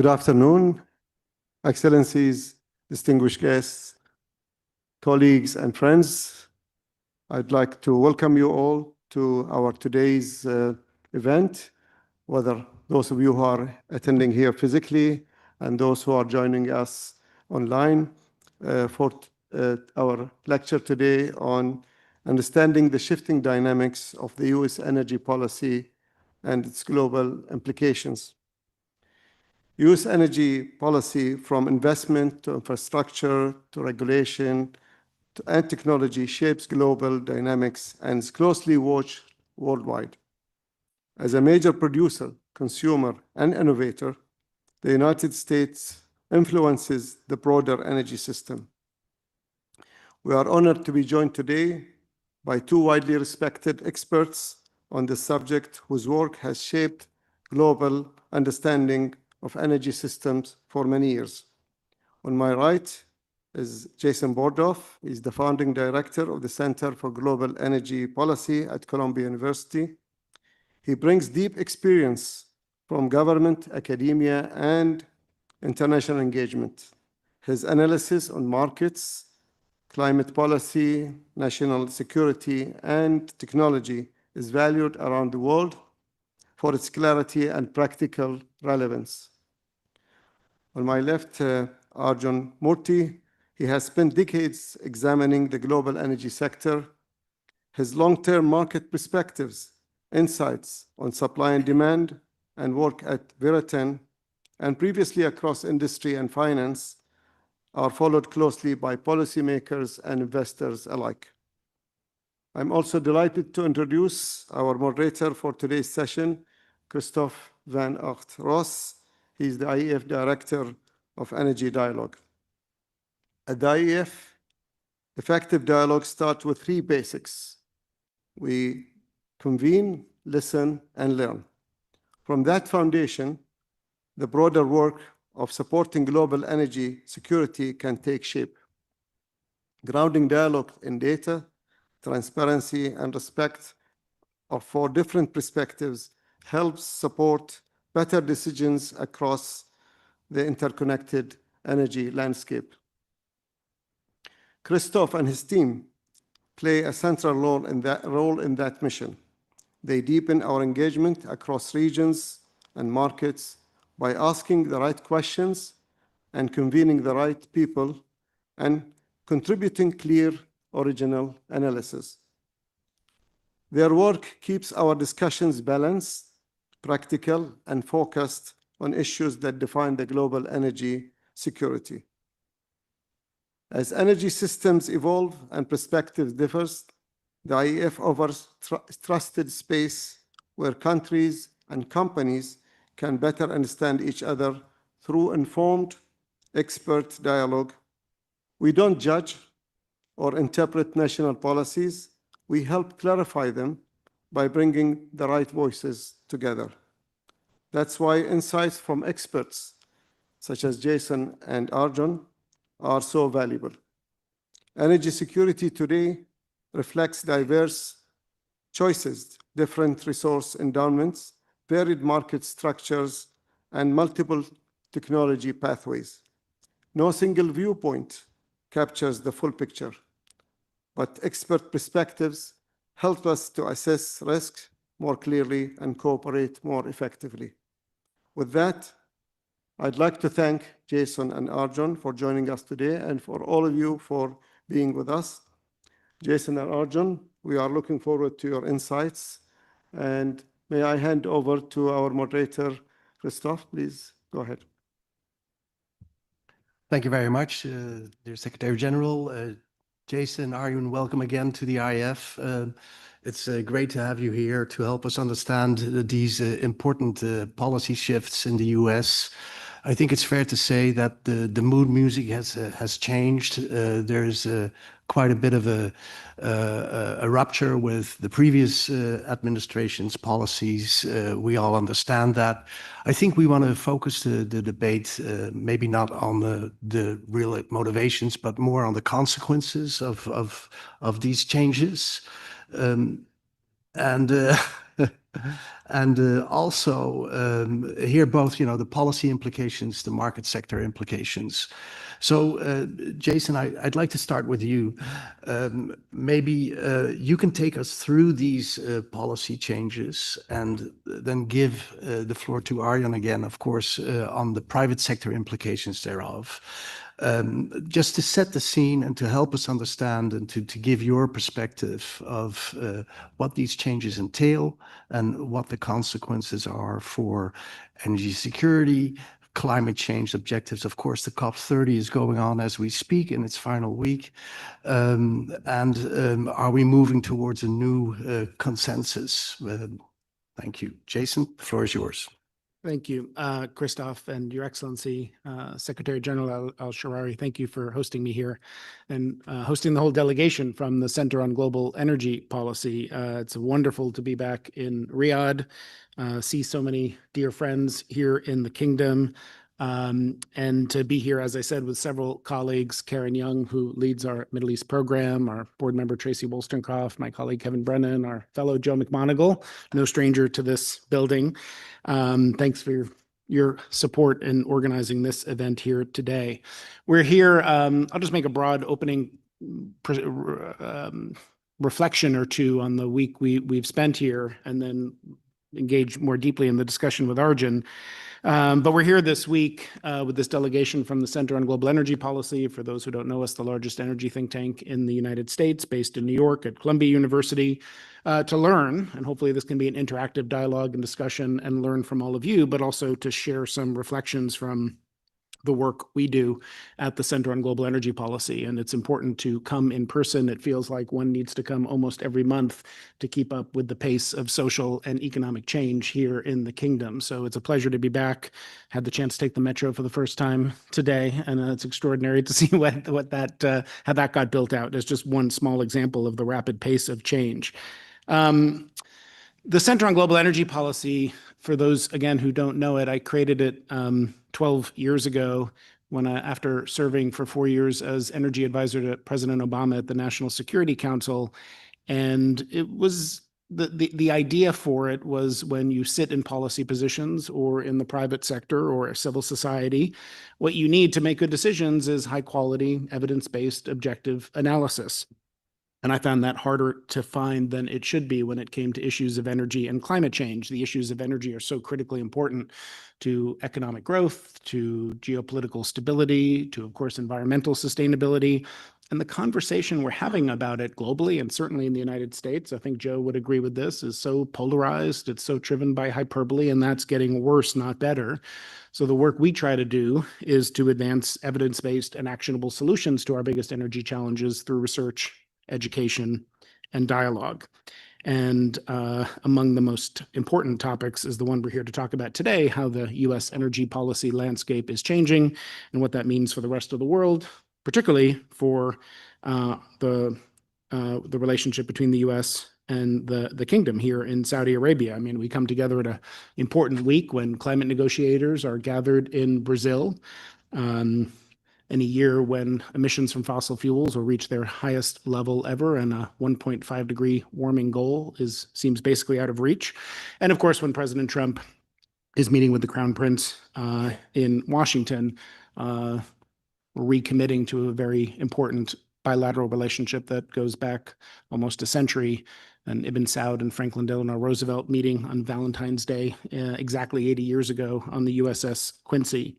Good afternoon, Excellencies, distinguished guests, colleagues, and friends. I'd like to welcome you all to our today's event, whether those of you who are attending here physically and those who are joining us online for our lecture today on understanding the shifting dynamics of the U.S. energy policy and its global implications. U.S. energy policy, from investment to infrastructure to regulation and technology, shapes global dynamics and is closely watched worldwide. As a major producer, consumer, and innovator, the United States influences the broader energy system. We are honored to be joined today by two widely respected experts on this subject whose work has shaped global understanding of energy systems for many years. On my right is Jason Bordoff. He's the founding director of the Center for Global Energy Policy at Columbia University. He brings deep experience from government, academia, and international engagement. His analysis on markets, climate policy, national security, and technology is valued around the world for its clarity and practical relevance. On my left, Arjun Murthy. He has spent decades examining the global energy sector. His long-term market perspectives, insights on supply and demand, and work at Veritain, and previously across industry and finance, are followed closely by policymakers and investors alike. I'm also delighted to introduce our moderator for today's session, Christophe van Acht-Ross. He's the IEF Director of Energy Dialogue. At the IEF, effective dialogue starts with three basics. We convene, listen, and learn. From that foundation, the broader work of supporting global energy security can take shape. Grounding dialogue in data, transparency, and respect for different perspectives helps support better decisions across the interconnected energy landscape. Christophe and his team play a central role in that mission. They deepen our engagement across regions and markets by asking the right questions and convening the right people and contributing clear, original analysis. Their work keeps our discussions balanced, practical, and focused on issues that define the global energy security. As energy systems evolve and perspectives differ, the IEF offers trusted space where countries and companies can better understand each other through informed expert dialogue. We don't judge or interpret national policies. We help clarify them by bringing the right voices together. That's why insights from experts such as Jason and Arjun are so valuable. Energy security today reflects diverse choices, different resource endowments, varied market structures, and multiple technology pathways. No single viewpoint captures the full picture, but expert perspectives help us to assess risk more clearly and cooperate more effectively. With that, I'd like to thank Jason and Arjun for joining us today and for all of you for being with us. Jason and Arjun, we are looking forward to your insights. And may I hand over to our moderator, Christophe, please go ahead. Thank you very much, dear Secretary General. Jason, Arjun, welcome again to the IEF. It's great to have you here to help us understand these important policy shifts in the US. I think it's fair to say that the mood music has changed. There's quite a bit of a rupture with the previous administration's policies. We all understand that. I think we want to focus the debate maybe not on the real motivations, but more on the consequences of these changes. And also hear both, the policy implications, the market sector implications. So, Jason, I'd like to start with you. Maybe you can take us through these policy changes and then give the floor to Arjan again, of course, on the private sector implications thereof. Just to set the scene and to help us understand and to give your perspective of what these changes entail and what the consequences are for energy security, climate change objectives. Of course, the COP30 is going on as we speak in its final week. Are we moving towards a new consensus? Thank you. Jason, the floor is yours. Thank you, Christoph, and Your Excellency, Secretary General Al-Sharari. Thank you for hosting me here and hosting the whole delegation from the Center on Global Energy Policy. It's wonderful to be back in Riyadh, see so many dear friends here in the kingdom, and to be here, as I said, with several colleagues, Karen Young, who leads our Middle East program, our board member, Tracy Wollstonecraft, my colleague, Kevin Brennan, our fellow, Joe McMonigal, no stranger to this building. Thanks for your support in organizing this event here today. We're here, I'll just make a broad opening reflection or two on the week we've spent here and then engage more deeply in the discussion with Arjun. But we're here this week with this delegation from the Center on Global Energy Policy. For those who don't know us, the largest energy think tank in the United States, based in New York at Columbia University, to learn, and hopefully this can be an interactive dialogue and discussion and learn from all of you, but also to share some reflections from the work we do at the Center on Global Energy Policy. And it's important to come in person. It feels like one needs to come almost every month to keep up with the pace of social and economic change here in the kingdom. So it's a pleasure to be back. Had the chance to take the metro for the first time today, and it's extraordinary to see how that got built out. It's just one small example of the rapid pace of change. The Center on Global Energy Policy, for those, again, who don't know it, I created it 12 years ago when after serving for 4 years as energy advisor to President Obama at the National Security Council. And it was the idea for it was when you sit in policy positions or in the private sector or civil society, what you need to make good decisions is high quality, evidence-based, objective analysis. And I found that harder to find than it should be when it came to issues of energy and climate change. The issues of energy are so critically important to economic growth, to geopolitical stability, to, of course, environmental sustainability. And the conversation we're having about it globally, and certainly in the United States, I think Joe would agree with this, is so polarized, it's so driven by hyperbole, and that's getting worse, not better. So the work we try to do is to advance evidence-based and actionable solutions to our biggest energy challenges through research, education, and dialogue. And among the most important topics is the one we're here to talk about today, how the U.S. energy policy landscape is changing and what that means for the rest of the world, particularly for the relationship between the U.S. and the kingdom here in Saudi Arabia. I mean, we come together at an important week when climate negotiators are gathered in Brazil. In a year when emissions from fossil fuels will reach their highest level ever, and a 1.5 degree warming goal seems basically out of reach. And of course, when President Trump is meeting with the Crown Prince in Washington, recommitting to a very important bilateral relationship that goes back almost a century. And Ibn Saud and Franklin Delano Roosevelt meeting on Valentine's Day exactly 80 years ago on the USS Quincy.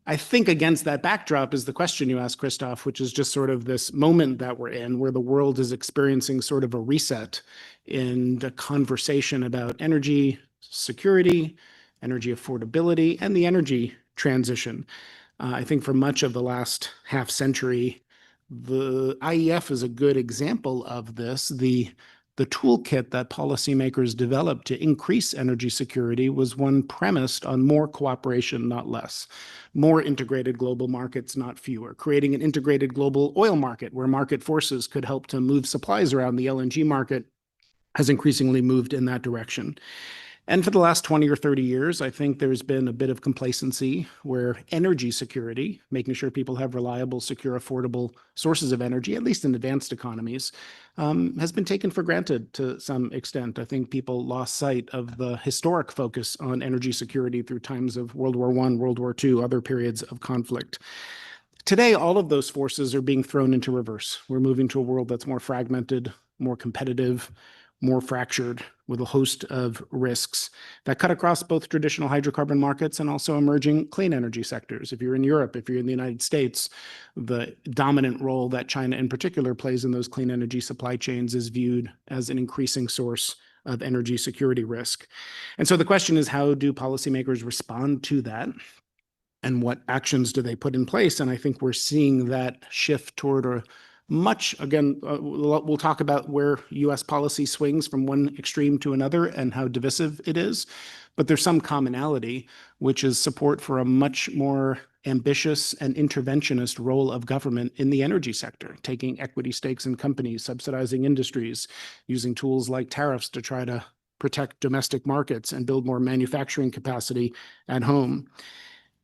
I think against that backdrop is the question you asked, Christoph, which is just sort of this moment that we're in where the world is experiencing sort of a reset in the conversation about energy security, energy affordability, and the energy transition. I think for much of the last half century, the IEF is a good example of this. The toolkit that policymakers developed to increase energy security was one premised on more cooperation, not less, more integrated global markets, not fewer, creating an integrated global oil market where market forces could help to move supplies around. The LNG market has increasingly moved in that direction. And for the last 20 or 30 years, I think there's been a bit of complacency where energy security, making sure people have reliable, secure, affordable sources of energy, at least in advanced economies, has been taken for granted to some extent. I think people lost sight of the historic focus on energy security through times of World War I, World War II, other periods of conflict. Today, all of those forces are being thrown into reverse. We're moving to a world that's more fragmented, more competitive, more fractured, with a host of risks that cut across both traditional hydrocarbon markets and also emerging clean energy sectors. If you're in Europe, if you're in the United States, the dominant role that China in particular plays in those clean energy supply chains is viewed as an increasing source of energy security risk. And so the question is, how do policymakers respond to that? And what actions do they put in place? And I think we're seeing that shift toward a much, again, we'll talk about where US policy swings from one extreme to another and how divisive it is. But there's some commonality, which is support for a much more ambitious and interventionist role of government in the energy sector, taking equity stakes in companies, subsidizing industries, using tools like tariffs to try to protect domestic markets and build more manufacturing capacity at home.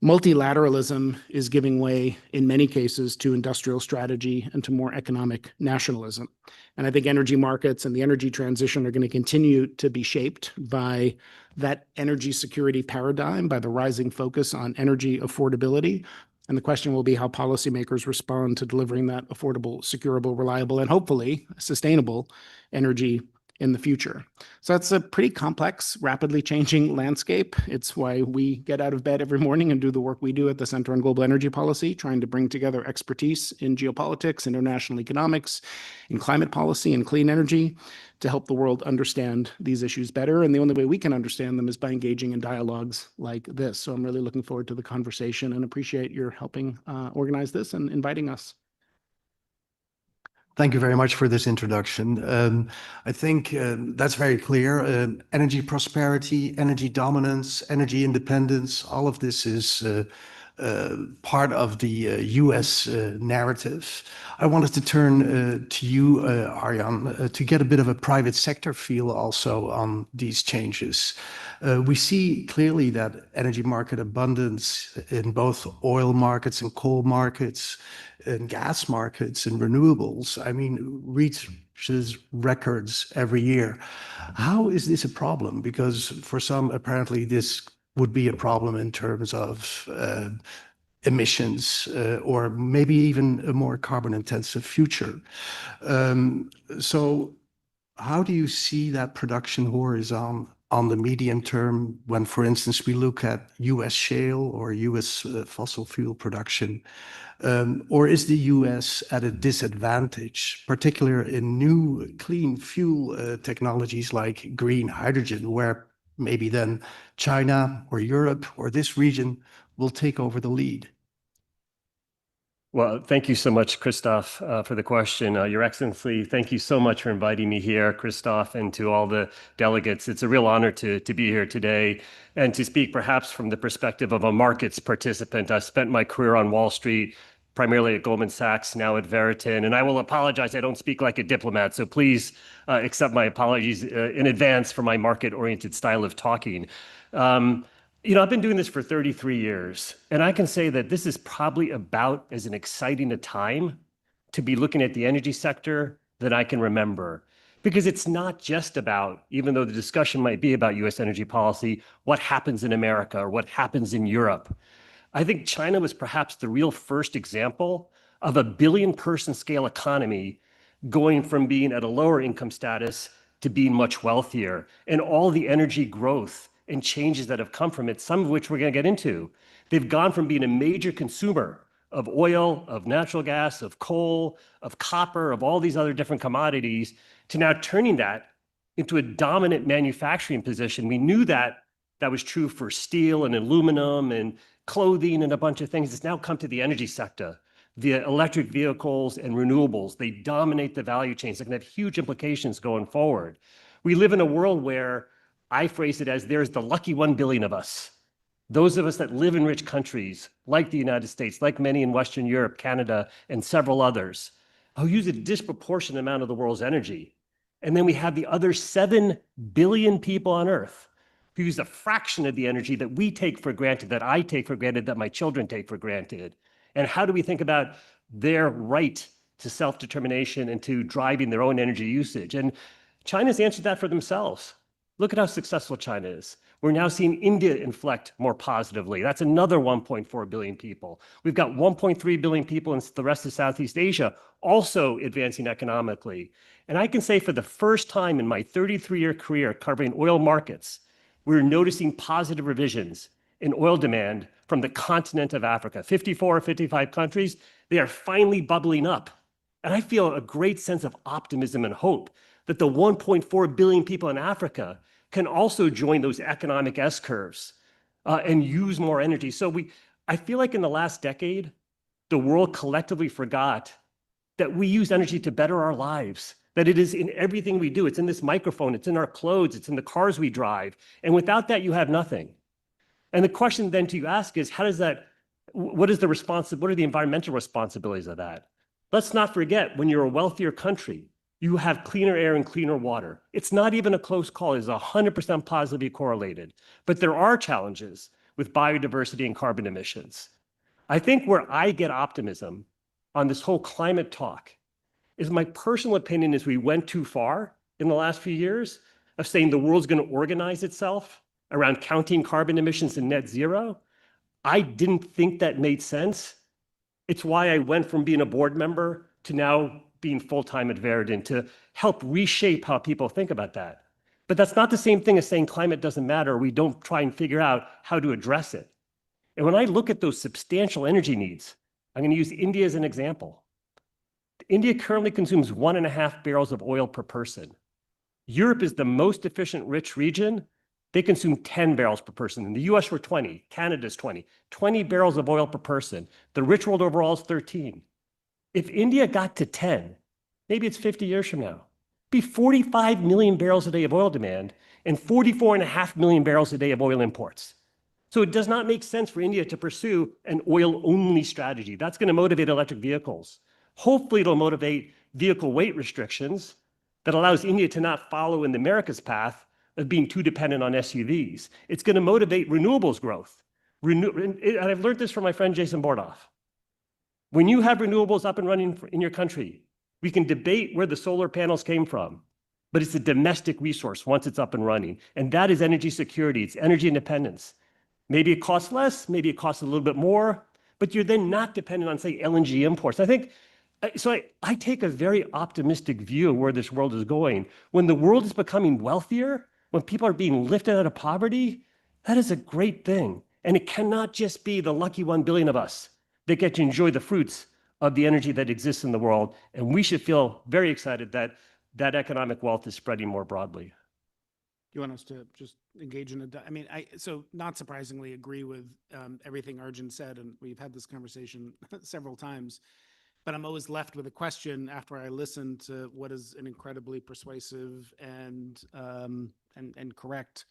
Multilateralism is giving way, in many cases, to industrial strategy and to more economic nationalism. And I think energy markets and the energy transition are going to continue to be shaped by that energy security paradigm, by the rising focus on energy affordability. And the question will be how policymakers respond to delivering that affordable, securable, reliable, and hopefully sustainable energy in the future. So that's a pretty complex, rapidly changing landscape. It's why we get out of bed every morning and do the work we do at the Center on Global Energy Policy, trying to bring together expertise in geopolitics, international economics, in climate policy, and clean energy to help the world understand these issues better. And the only way we can understand them is by engaging in dialogues like this. So I'm really looking forward to the conversation and appreciate your helping organize this and inviting us. Thank you very much for this introduction. I think that's very clear. Energy prosperity, energy dominance, energy independence, all of this is part of the US narrative. I wanted to turn to you, Arjan, to get a bit of a private sector feel also on these changes. We see clearly that energy market abundance in both oil markets and coal markets and gas markets and renewables, I mean, reaches records every year. How is this a problem? Because for some, apparently, this would be a problem in terms of emissions or maybe even a more carbon-intensive future. So how do you see that production horizon on the medium term when, for instance, we look at US shale or US fossil fuel production? Or is the US at a disadvantage, particularly in new clean fuel technologies like green hydrogen, where maybe then China or Europe or this region will take over the lead? Well, thank you so much, Christoph, for the question. Your Excellency, thank you so much for inviting me here, Christoph, and to all the delegates. It's a real honor to be here today and to speak perhaps from the perspective of a markets participant. I spent my career on Wall Street, primarily at Goldman Sachs, now at Veritain, and I will apologize, I don't speak like a diplomat, so please accept my apologies in advance for my market-oriented style of talking. You know, I've been doing this for 33 years, and I can say that this is probably about as an exciting a time to be looking at the energy sector that I can remember. Because it's not just about, even though the discussion might be about US energy policy, what happens in America or what happens in Europe. I think China was perhaps the real first example of a billion-person scale economy going from being at a lower income status to being much wealthier, and all the energy growth and changes that have come from it, some of which we're going to get into. They've gone from being a major consumer of oil, of natural gas, of coal, of copper, of all these other different commodities, to now turning that into a dominant manufacturing position. We knew that that was true for steel and aluminum and clothing and a bunch of things. It's now come to the energy sector. The electric vehicles and renewables, they dominate the value chains. They can have huge implications going forward. We live in a world where I phrase it as there's the lucky 1 billion of us. Those of us that live in rich countries like the United States, like many in Western Europe, Canada, and several others, who use a disproportionate amount of the world's energy. And then we have the other 7 billion people on Earth who use a fraction of the energy that we take for granted, that I take for granted, that my children take for granted? And how do we think about their right to self-determination and to driving their own energy usage? And China's answered that for themselves. Look at how successful China is. We're now seeing India inflect more positively. That's another 1.4 billion people. We've got 1.3 billion people in the rest of Southeast Asia also advancing economically. And I can say for the first time in my 33-year career covering oil markets, we're noticing positive revisions in oil demand from the continent of Africa. 54 or 55 countries, they are finally bubbling up. And I feel a great sense of optimism and hope that the 1.4 billion people in Africa can also join those economic S-curves and use more energy. So I feel like in the last decade, the world collectively forgot that we use energy to better our lives, that it is in everything we do. It's in this microphone, it's in our clothes, it's in the cars we drive. And without that, you have nothing. And the question then to ask is, what are the environmental responsibilities of that? Let's not forget, when you're a wealthier country, you have cleaner air and cleaner water. It's not even a close call. It's 100% positively correlated. But there are challenges with biodiversity and carbon emissions. I think where I get optimism on this whole climate talk is my personal opinion is we went too far in the last few years of saying the world's going to organize itself around counting carbon emissions and net zero. I didn't think that made sense. It's why I went from being a board member to now being full-time at Verdun to help reshape how people think about that. But that's not the same thing as saying climate doesn't matter. We don't try and figure out how to address it. And when I look at those substantial energy needs, I'm going to use India as an example. India currently consumes 1.5 barrels of oil per person. Europe is the most efficient, rich region. They consume 10 barrels per person. In the US, we're 20. Canada's 20. 20 barrels of oil per person. The rich world overall is 13. If India got to 10, maybe it's 50 years from now, it'd be 45 million barrels a day of oil demand and 44.5 million barrels a day of oil imports. So it does not make sense for India to pursue an oil-only strategy. That's going to motivate electric vehicles. Hopefully it'll motivate vehicle weight restrictions that allows India to not follow in the America's path of being too dependent on SUVs. It's going to motivate renewables growth. And I've learned this from my friend Jason Bordoff. When you have renewables up and running in your country, we can debate where the solar panels came from, but it's a domestic resource once it's up and running. And that is energy security, it's energy independence. Maybe it costs less, maybe it costs a little bit more, but you're then not dependent on, say, LNG imports. I take a very optimistic view of where this world is going. When the world is becoming wealthier, when people are being lifted out of poverty, that is a great thing. And it cannot just be the lucky 1 billion of us that get to enjoy the fruits of the energy that exists in the world. And we should feel very excited that that economic wealth is spreading more broadly. You want us to just engage in so not surprisingly agree with everything Arjun said, and we've had this conversation several times, but I'm always left with a question after I listen to what is an incredibly persuasive and correct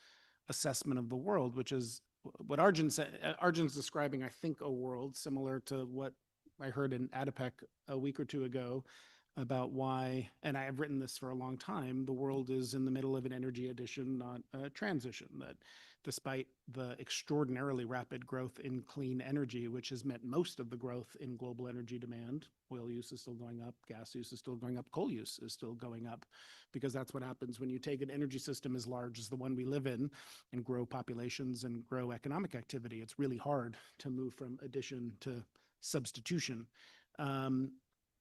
assessment of the world, which is what Arjun said. Arjun's describing, I think, a world similar to what I heard in ADIPEC a week or two ago about why, and I have written this for a long time, the world is in the middle of an energy addition, not a transition, that despite the extraordinarily rapid growth in clean energy, which has meant most of the growth in global energy demand, oil use is still going up, gas use is still going up, coal use is still going up, because that's what happens when you take an energy system as large as the one we live in and grow populations and grow economic activity. It's really hard to move from addition to substitution.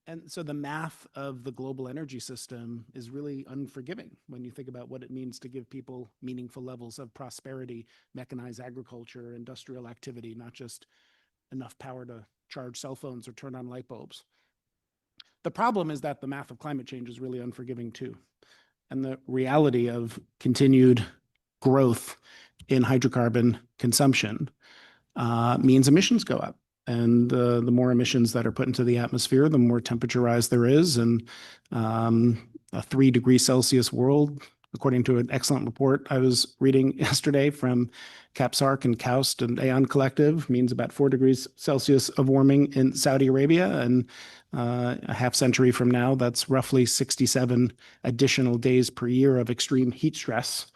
And so the math of the global energy system is really unforgiving when you think about what it means to give people meaningful levels of prosperity, mechanize agriculture, industrial activity, not just enough power to charge cell phones or turn on light bulbs. The problem is that the math of climate change is really unforgiving too. And the reality of continued growth in hydrocarbon consumption means emissions go up. And the more emissions that are put into the atmosphere, the more temperature rise there is. And a 3 degrees Celsius world, according to an excellent report I was reading yesterday from CAPSARC and KAUST and Aeon Collective, means about 4 degrees Celsius of warming in Saudi Arabia. And a half century from now, that's roughly 67 additional days per year of extreme heat stress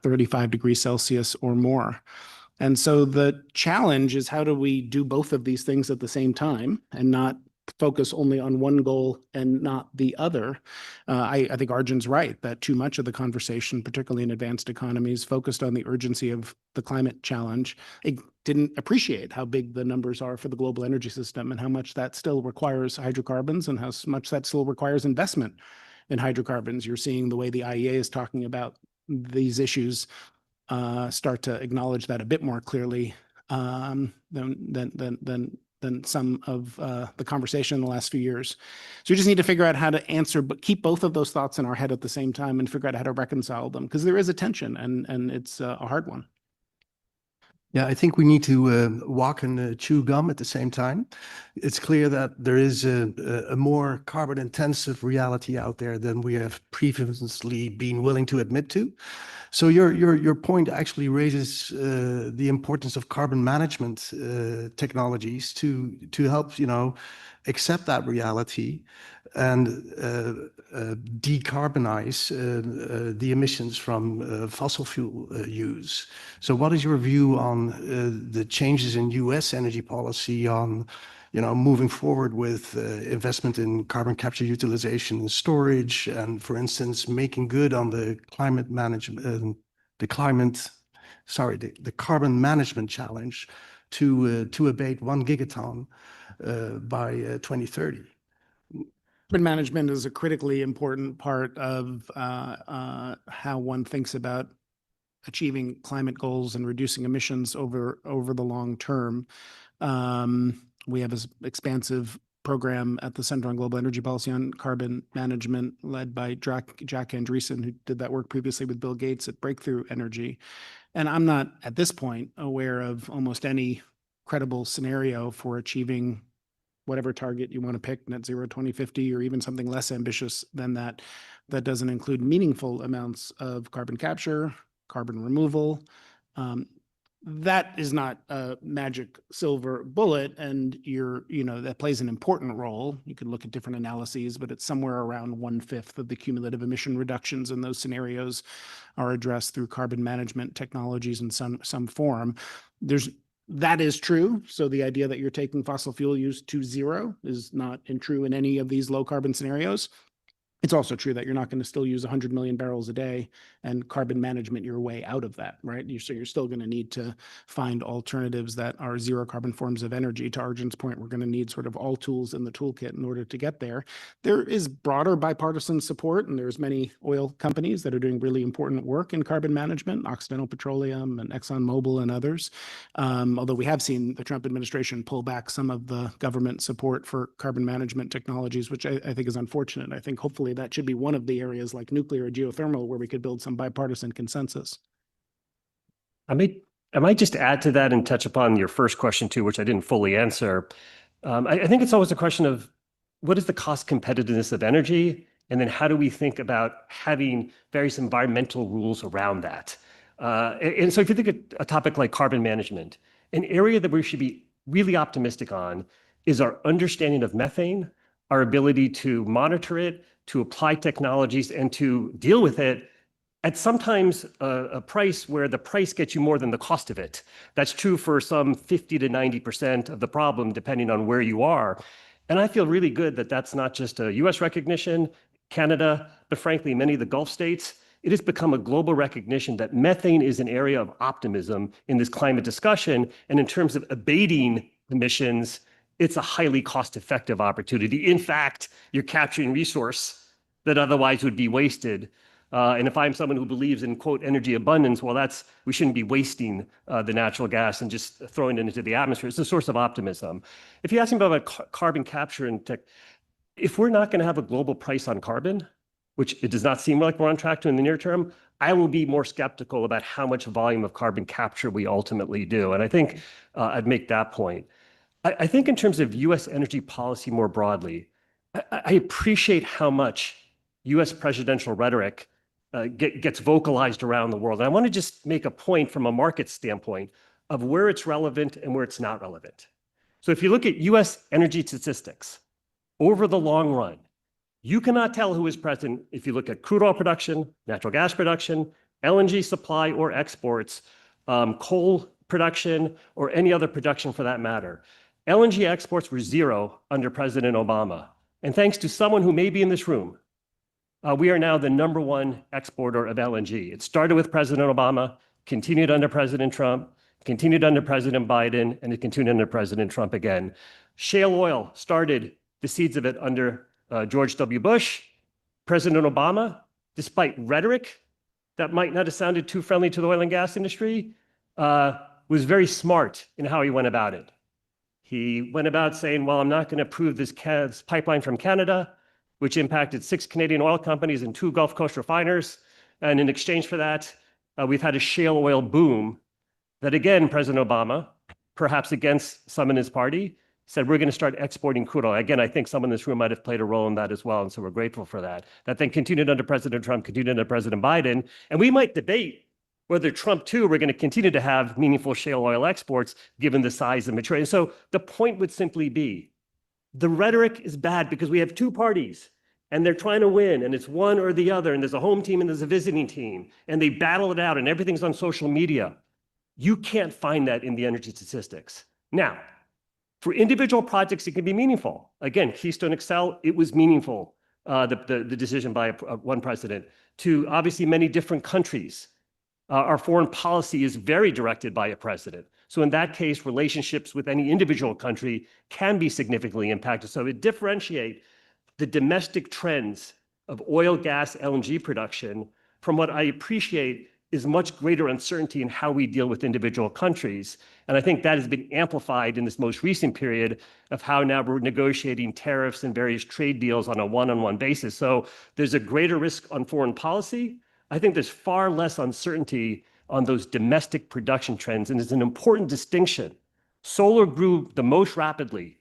35 degrees Celsius or more. And so the challenge is, how do we do both of these things at the same time and not focus only on one goal and not the other? I think Arjun's right that too much of the conversation, particularly in advanced economies, focused on the urgency of the climate challenge. It didn't appreciate how big the numbers are for the global energy system and how much that still requires hydrocarbons and how much that still requires investment in hydrocarbons. You're seeing the way the IEA is talking about these issues start to acknowledge that a bit more clearly than some of the conversation in the last few years. So we just need to figure out how to answer, but keep both of those thoughts in our head at the same time and figure out how to reconcile them, because there is a tension and it's a hard one. Yeah, I think we need to walk and chew gum at the same time. It's clear that there is a more carbon-intensive reality out there than we have previously been willing to admit to. So your point actually raises the importance of carbon management technologies to help, accept that reality and decarbonize the emissions from fossil fuel use. So what is your view on the changes in US energy policy on moving forward with investment in carbon capture, utilization and storage, and for instance, making good on the climate management, the carbon management challenge to abate 1 gigaton by 2030? Carbon management is a critically important part of how one thinks about achieving climate goals and reducing emissions over the long term. We have an expansive program at the Center on Global Energy Policy on carbon management led by Jack Andreessen, who did that work previously with Bill Gates at Breakthrough Energy. And I'm not at this point aware of almost any credible scenario for achieving whatever target you want to pick, net zero 2050, or even something less ambitious than that, that doesn't include meaningful amounts of carbon capture, carbon removal. That is not a magic silver bullet, and that plays an important role. You could look at different analyses, but it's somewhere around 1/5 of the cumulative emission reductions in those scenarios are addressed through carbon management technologies in some form. That is true. So the idea that you're taking fossil fuel use to zero is not true in any of these low carbon scenarios. It's also true that you're not going to still use 100 million barrels a day and carbon management your way out of that, right? So you're still going to need to find alternatives that are zero carbon forms of energy. To Arjun's point, we're going to need sort of all tools in the toolkit in order to get there. There is broader bipartisan support, and there's many oil companies that are doing really important work in carbon management, Occidental Petroleum and ExxonMobil and others. Although we have seen the Trump administration pull back some of the government support for carbon management technologies, which I think is unfortunate. I think hopefully that should be one of the areas like nuclear or geothermal where we could build some bipartisan consensus. I might just add to that and touch upon your first question too, which I didn't fully answer. I think it's always a question of what is the cost competitiveness of energy, and then how do we think about having various environmental rules around that? And so if you think of a topic like carbon management, an area that we should be really optimistic on is our understanding of methane, our ability to monitor it, to apply technologies, and to deal with it at sometimes a price where the price gets you more than the cost of it. That's true for some 50 to 90% of the problem, depending on where you are. And I feel really good that that's not just a US recognition, Canada, but frankly, many of the Gulf states. It has become a global recognition that methane is an area of optimism in this climate discussion. And in terms of abating emissions, it's a highly cost-effective opportunity. In fact, you're capturing resource that otherwise would be wasted. And if I'm someone who believes in, quote, energy abundance, well, we shouldn't be wasting the natural gas and just throwing it into the atmosphere. It's a source of optimism. If you ask me about carbon capture and tech, if we're not going to have a global price on carbon, which it does not seem like we're on track to in the near term, I will be more skeptical about how much volume of carbon capture we ultimately do. And I think I'd make that point. I think in terms of US energy policy more broadly, I appreciate how much US presidential rhetoric gets vocalized around the world. And I want to just make a point from a market standpoint of where it's relevant and where it's not relevant. So if you look at US energy statistics, over the long run, you cannot tell who is president if you look at crude oil production, natural gas production, LNG supply or exports, coal production, or any other production for that matter. LNG exports were zero under President Obama. And thanks to someone who may be in this room, we are now the #1 exporter of LNG. It started with President Obama, continued under President Trump, continued under President Biden, and it continued under President Trump again. Shale oil started the seeds of it under George W. Bush. President Obama, despite rhetoric that might not have sounded too friendly to the oil and gas industry, was very smart in how he went about it. He went about saying, well, I'm not going to approve this pipeline from Canada, which impacted 6 Canadian oil companies and 2 Gulf Coast refiners. And in exchange for that, we've had a shale oil boom that, again, President Obama, perhaps against some in his party, said we're going to start exporting crude oil. Again, I think someone in this room might have played a role in that as well, and so we're grateful for that. That then continued under President Trump, continued under President Biden, and we might debate whether Trump, too, we're going to continue to have meaningful shale oil exports given the size and maturity. And so the point would simply be, the rhetoric is bad because we have 2 parties, and they're trying to win, and it's one or the other, and there's a home team and there's a visiting team, and they battle it out, and everything's on social media. You can't find that in the energy statistics. Now, for individual projects, it can be meaningful. Again, Keystone XL, it was meaningful, the decision by one president. To obviously many different countries, our foreign policy is very directed by a president. So in that case, relationships with any individual country can be significantly impacted. So it differentiates the domestic trends of oil, gas, LNG production from what I appreciate is much greater uncertainty in how we deal with individual countries. And I think that has been amplified in this most recent period of how now we're negotiating tariffs and various trade deals on a one-on-one basis. So there's a greater risk on foreign policy. I think there's far less uncertainty on those domestic production trends, and it's an important distinction. Solar grew the most rapidly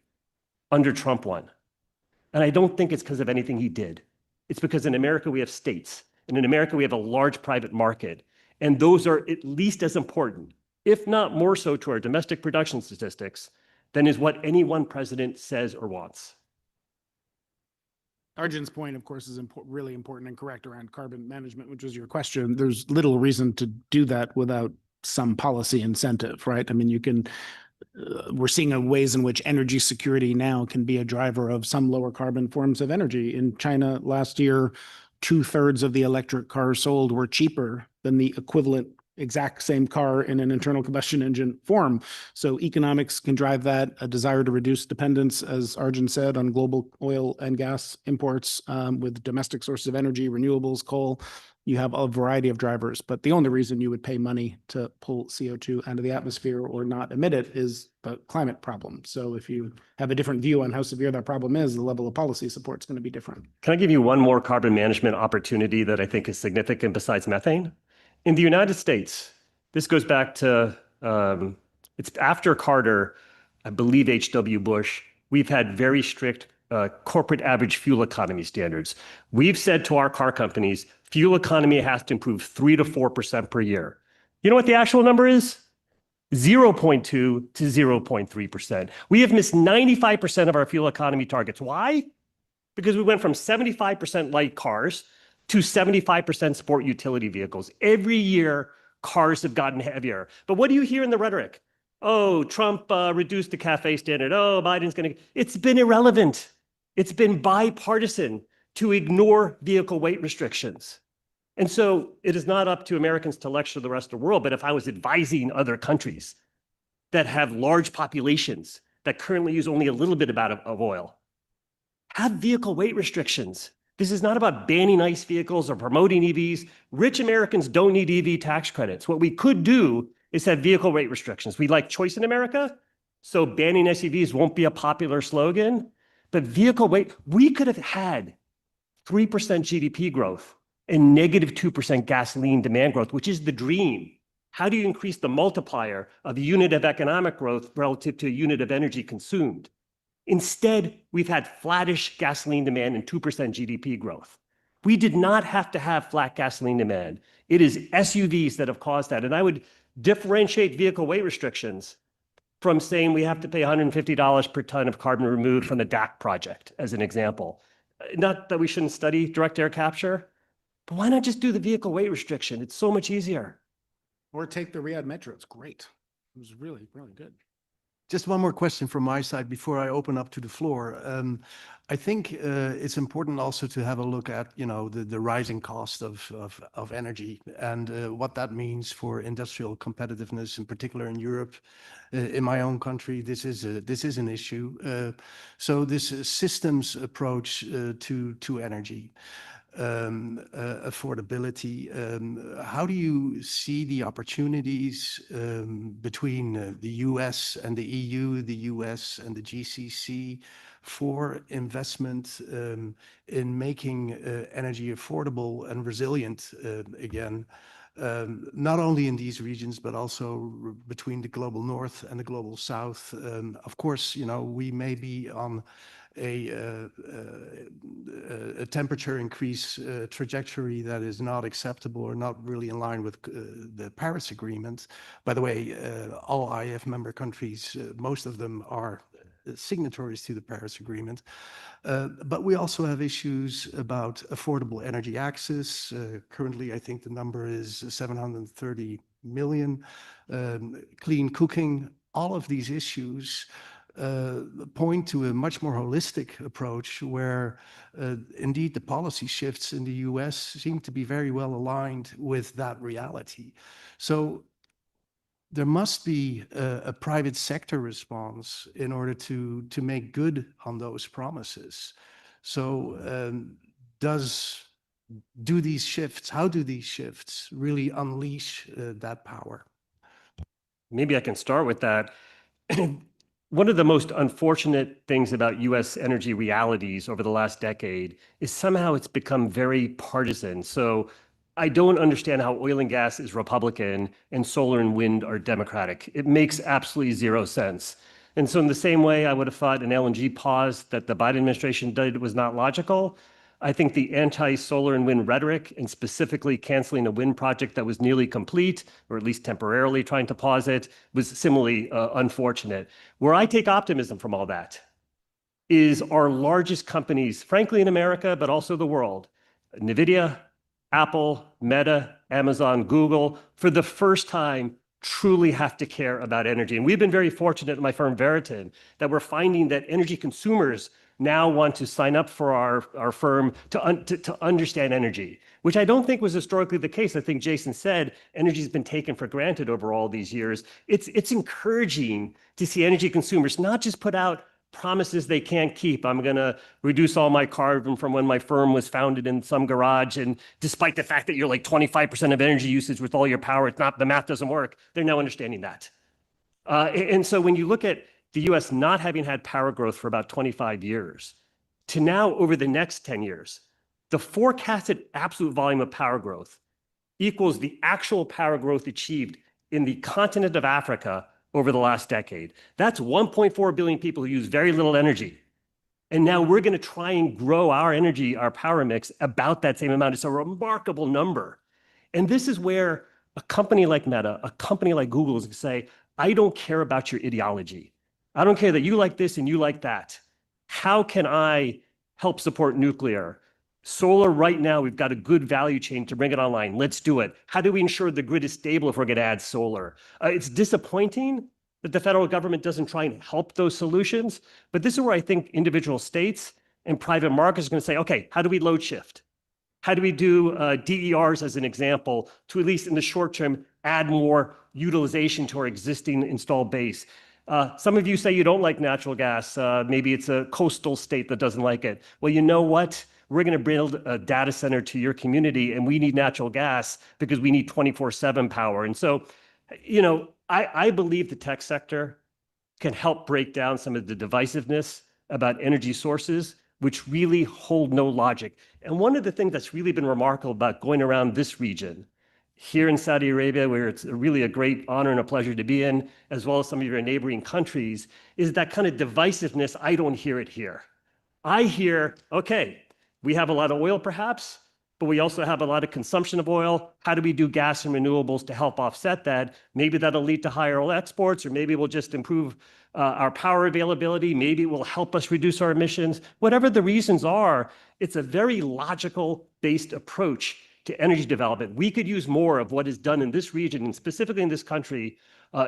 under Trump 1. And I don't think it's because of anything he did. It's because in America we have states, and in America we have a large private market. And those are at least as important, if not more so to our domestic production statistics, than is what any one president says or wants. Arjun's point, of course, is really important and correct around carbon management, which was your question. There's little reason to do that without some policy incentive, right? I mean, you can, we're seeing ways in which energy security now can be a driver of some lower carbon forms of energy. In China last year, 2/3 of the electric cars sold were cheaper than the equivalent exact same car in an internal combustion engine form. So economics can drive that, a desire to reduce dependence, as Arjun said, on global oil and gas imports with domestic sources of energy, renewables, coal. You have a variety of drivers, but the only reason you would pay money to pull CO2 out of the atmosphere or not emit it is the climate problem. So if you have a different view on how severe that problem is, the level of policy support is going to be different. Can I give you one more carbon management opportunity that I think is significant besides methane? In the United States, this goes back to, it's after Carter, I believe H.W. Bush, we've had very strict corporate average fuel economy standards. We've said to our car companies, fuel economy has to improve 3 to 4% per year. You know what the actual number is? 0.2 to 0.3%. We have missed 95% of our fuel economy targets. Why? Because we went from 75% light cars to 75% sport utility vehicles. Every year, cars have gotten heavier. But what do you hear in the rhetoric? Oh, Trump reduced the CAFE standard. Oh, Biden's going to... It's been irrelevant. It's been bipartisan to ignore vehicle weight restrictions. And so it is not up to Americans to lecture the rest of the world, but if I was advising other countries that have large populations that currently use only a little bit of oil, have vehicle weight restrictions. This is not about banning ICE vehicles or promoting EVs. Rich Americans don't need EV tax credits. What we could do is have vehicle weight restrictions. We like choice in America, so banning SUVs won't be a popular slogan. But vehicle weight, we could have had 3% GDP growth and -2% gasoline demand growth, which is the dream. How do you increase the multiplier of a unit of economic growth relative to a unit of energy consumed? Instead, we've had flattish gasoline demand and 2% GDP growth. We did not have to have flat gasoline demand. It is SUVs that have caused that. And I would differentiate vehicle weight restrictions from saying we have to pay $150 per ton of carbon removed from the DAC project, as an example. Not that we shouldn't study direct air capture, But why not just do the vehicle weight restriction? It's so much easier. Or take the Riyadh Metro. It's great. It was really, really good. Just one more question from my side before I open up to the floor. I think it's important also to have a look at, you know, the rising cost of energy and what that means for industrial competitiveness, in particular in Europe. In my own country, this is an issue. So this systems approach to energy. Affordability. How do you see the opportunities between the US and the EU, the US and the GCC for investment in making energy affordable and resilient again? Not only in these regions, but also between the global north and the global south. Of course, you know, we may be on a temperature increase trajectory that is not acceptable or not really in line with the Paris Agreement. By the way, all IEF member countries, most of them are signatories to the Paris Agreement. But we also have issues about affordable energy access. Currently, I think the number is 730 million. Clean cooking, all of these issues point to a much more holistic approach where indeed the policy shifts in the US seem to be very well aligned with that reality. So there must be a private sector response in order to make good on those promises. So how do these shifts really unleash that power? Maybe I can start with that. One of the most unfortunate things about US energy realities over the last decade is somehow it's become very partisan. So I don't understand how oil and gas is Republican and solar and wind are Democratic. It makes absolutely zero sense. And so in the same way, I would have thought an LNG pause that the Biden administration did was not logical. I think the anti-solar and wind rhetoric, and specifically canceling a wind project that was nearly complete, or at least temporarily trying to pause it, was similarly unfortunate. Where I take optimism from all that is our largest companies, frankly in America, but also the world, NVIDIA, Apple, Meta, Amazon, Google, for the first time, truly have to care about energy. And we've been very fortunate in my firm, Veriton, that we're finding that energy consumers now want to sign up for our firm to understand energy, which I don't think was historically the case. I think Jason said energy has been taken for granted over all these years. It's encouraging to see energy consumers not just put out promises they can't keep. I'm going to reduce all my carbon from when my firm was founded in some garage. And despite the fact that you're like 25% of energy usage with all your power, it's not, the math doesn't work. They're now understanding that. And so when you look at the US not having had power growth for about 25 years, to now over the next 10 years, the forecasted absolute volume of power growth equals the actual power growth achieved in the continent of Africa over the last decade. That's 1.4 billion people who use very little energy. And now we're going to try and grow our energy, our power mix, about that same amount. It's a remarkable number. And this is where a company like Meta, a company like Google is going to say, I don't care about your ideology. I don't care that you like this and you like that. How can I help support nuclear? Solar right now, we've got a good value chain to bring it online. Let's do it. How do we ensure the grid is stable if we're going to add solar? It's disappointing that the federal government doesn't try and help those solutions. But this is where I think individual states and private markets are going to say, okay, how do we load shift? How do we do DERs as an example to, at least in the short term, add more utilization to our existing installed base? Some of you say you don't like natural gas. Maybe it's a coastal state that doesn't like it. Well, you know what? We're going to build a data center to your community, and we need natural gas because we need 24/7 power. And so, you know, I believe the tech sector can help break down some of the divisiveness about energy sources, which really hold no logic. And one of the things that's really been remarkable about going around this region, here in Saudi Arabia, where it's really a great honor and a pleasure to be in, as well as some of your neighboring countries, is that kind of divisiveness. I don't hear it here. I hear, okay, we have a lot of oil perhaps, but we also have a lot of consumption of oil. How do we do gas and renewables to help offset that? Maybe that'll lead to higher oil exports, or maybe we'll just improve our power availability. Maybe it will help us reduce our emissions. Whatever the reasons are, it's a very logical based approach to energy development. We could use more of what is done in this region, and specifically in this country,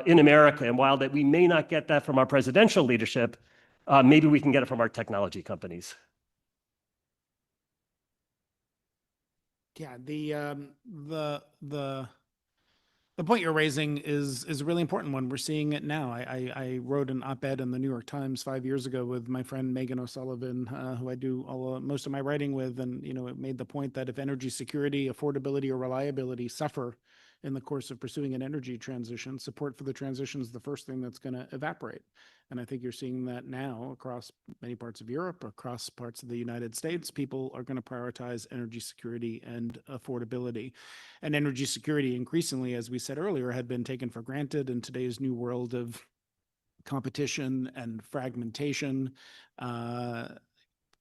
in America. And while that we may not get that from our presidential leadership, maybe we can get it from our technology companies. Yeah, the point you're raising is a really important one. We're seeing it now. I wrote an op-ed in the New York Times 5 years ago with my friend Megan O'Sullivan, who I do most of my writing with, and it made the point that if energy security, affordability, or reliability suffer in the course of pursuing an energy transition, support for the transition is the first thing that's going to evaporate. And I think you're seeing that now across many parts of Europe, across parts of the United States. People are going to prioritize energy security and affordability. And energy security increasingly, as we said earlier, had been taken for granted in today's new world of competition and fragmentation,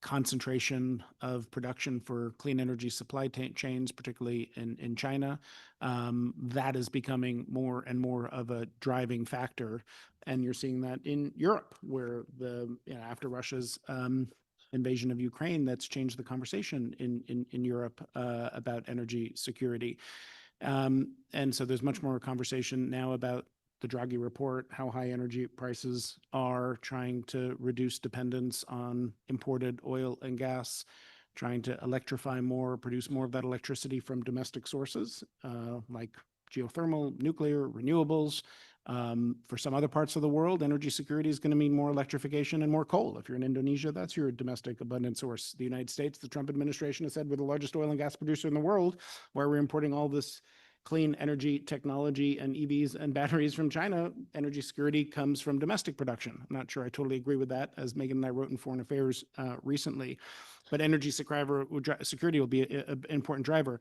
concentration of production for clean energy supply chains, particularly in China. That is becoming more and more of a driving factor. And you're seeing that in Europe, where after Russia's invasion of Ukraine, that's changed the conversation in Europe about energy security. And so there's much more conversation now about the Draghi report, how high energy prices are, trying to reduce dependence on imported oil and gas, trying to electrify more, produce more of that electricity from domestic sources, like geothermal, nuclear, renewables. For some other parts of the world, energy security is going to mean more electrification and more coal. If you're in Indonesia, that's your domestic abundant source. The United States, the Trump administration has said, we're the largest oil and gas producer in the world. Why we're importing all this clean energy technology and EVs and batteries from China, energy security comes from domestic production. I'm not sure I totally agree with that, as Megan and I wrote in Foreign Affairs recently. But energy security will be an important driver.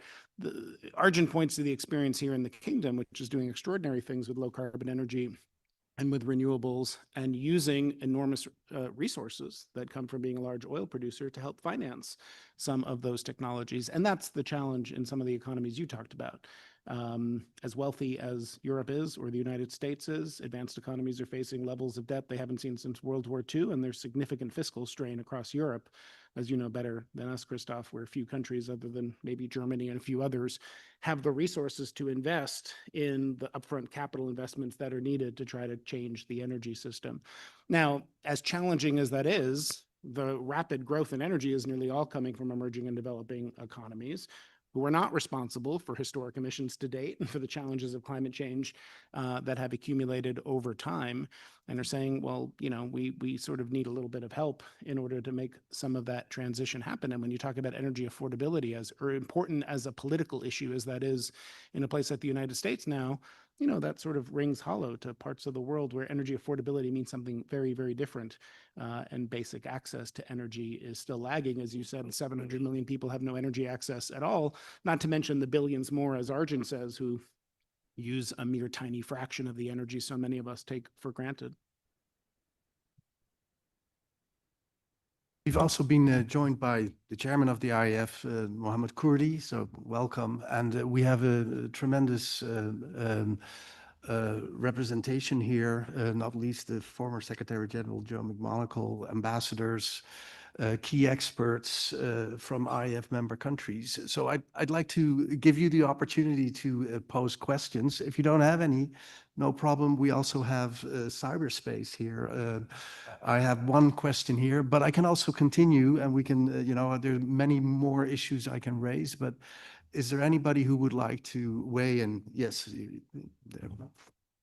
Arjun points to the experience here in the kingdom, which is doing extraordinary things with low carbon energy and with renewables, and using enormous resources that come from being a large oil producer to help finance some of those technologies. And that's the challenge in some of the economies you talked about. As wealthy as Europe is, or the United States is, advanced economies are facing levels of debt they haven't seen since World War II, and there's significant fiscal strain across Europe, as you know better than us, Christoph, where a few countries, other than maybe Germany and a few others, have the resources to invest in the upfront capital investments that are needed to try to change the energy system. Now, as challenging as that is, the rapid growth in energy is nearly all coming from emerging and developing economies, who are not responsible for historic emissions to date and for the challenges of climate change that have accumulated over time, and are saying, well, we sort of need a little bit of help in order to make some of that transition happen. And when you talk about energy affordability, as important as a political issue as that is in a place like the United States now, that sort of rings hollow to parts of the world where energy affordability means something very, very different. And basic access to energy is still lagging. As you said, 700 million people have no energy access at all, not to mention the billions more, as Arjun says, who use a mere tiny fraction of the energy so many of us take for granted. We've also been joined by the chairman of the IEF, Mohammed Kurdi, so welcome. And we have a tremendous representation here, not least the former Secretary General Joe McMonagle, ambassadors, key experts from IEF member countries. So I'd like to give you the opportunity to pose questions. If you don't have any, no problem. We also have cyberspace here. I have one question here, but I can also continue, and we can, there are many more issues I can raise, but is there anybody who would like to weigh in? Yes.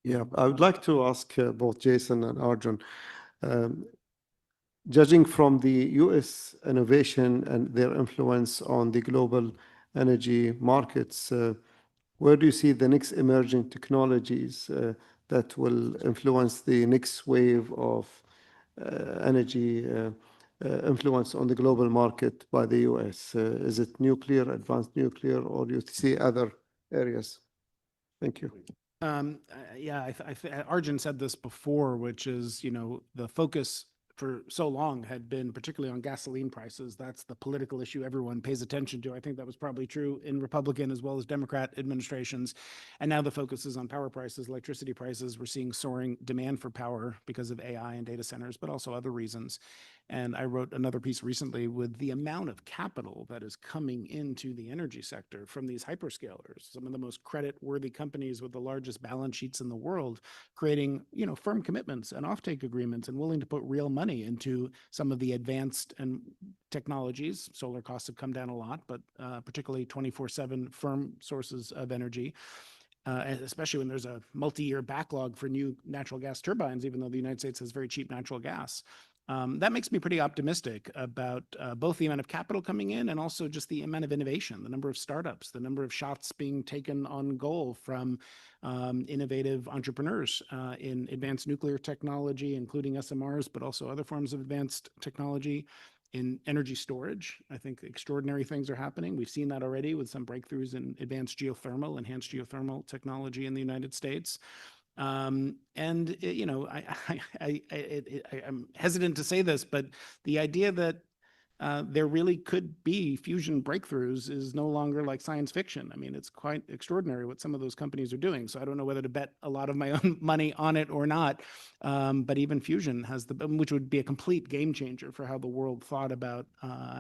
Yeah, I would like to ask both Jason and Arjun, judging from the US innovation and their influence on the global energy markets, where do you see the next emerging technologies that will influence the next wave of energy influence on the global market by the US? Is it nuclear, advanced nuclear, or do you see other areas? Thank you. Yeah, Arjun said this before, which is, the focus for so long had been particularly on gasoline prices. That's the political issue everyone pays attention to. I think that was probably true in Republican as well as Democrat administrations. And now the focus is on power prices, electricity prices. We're seeing soaring demand for power because of AI and data centers, but also other reasons. And I wrote another piece recently with the amount of capital that is coming into the energy sector from these hyperscalers, some of the most credit-worthy companies with the largest balance sheets in the world, creating, firm commitments and offtake agreements and willing to put real money into some of the advanced and technologies. Solar costs have come down a lot, but particularly 24/7 firm sources of energy. Especially when there's a multi-year backlog for new natural gas turbines, even though the United States has very cheap natural gas. That makes me pretty optimistic about both the amount of capital coming in and also just the amount of innovation, the number of startups, the number of shots being taken on goal from innovative entrepreneurs in advanced nuclear technology, including SMRs, but also other forms of advanced technology. In energy storage, I think extraordinary things are happening. We've seen that already with some breakthroughs in enhanced geothermal technology in the United States. I'm hesitant to say this, but the idea that there really could be fusion breakthroughs is no longer like science fiction. I mean, it's quite extraordinary what some of those companies are doing. So I don't know whether to bet a lot of my own money on it or not. But even fusion has which would be a complete game changer for how the world thought about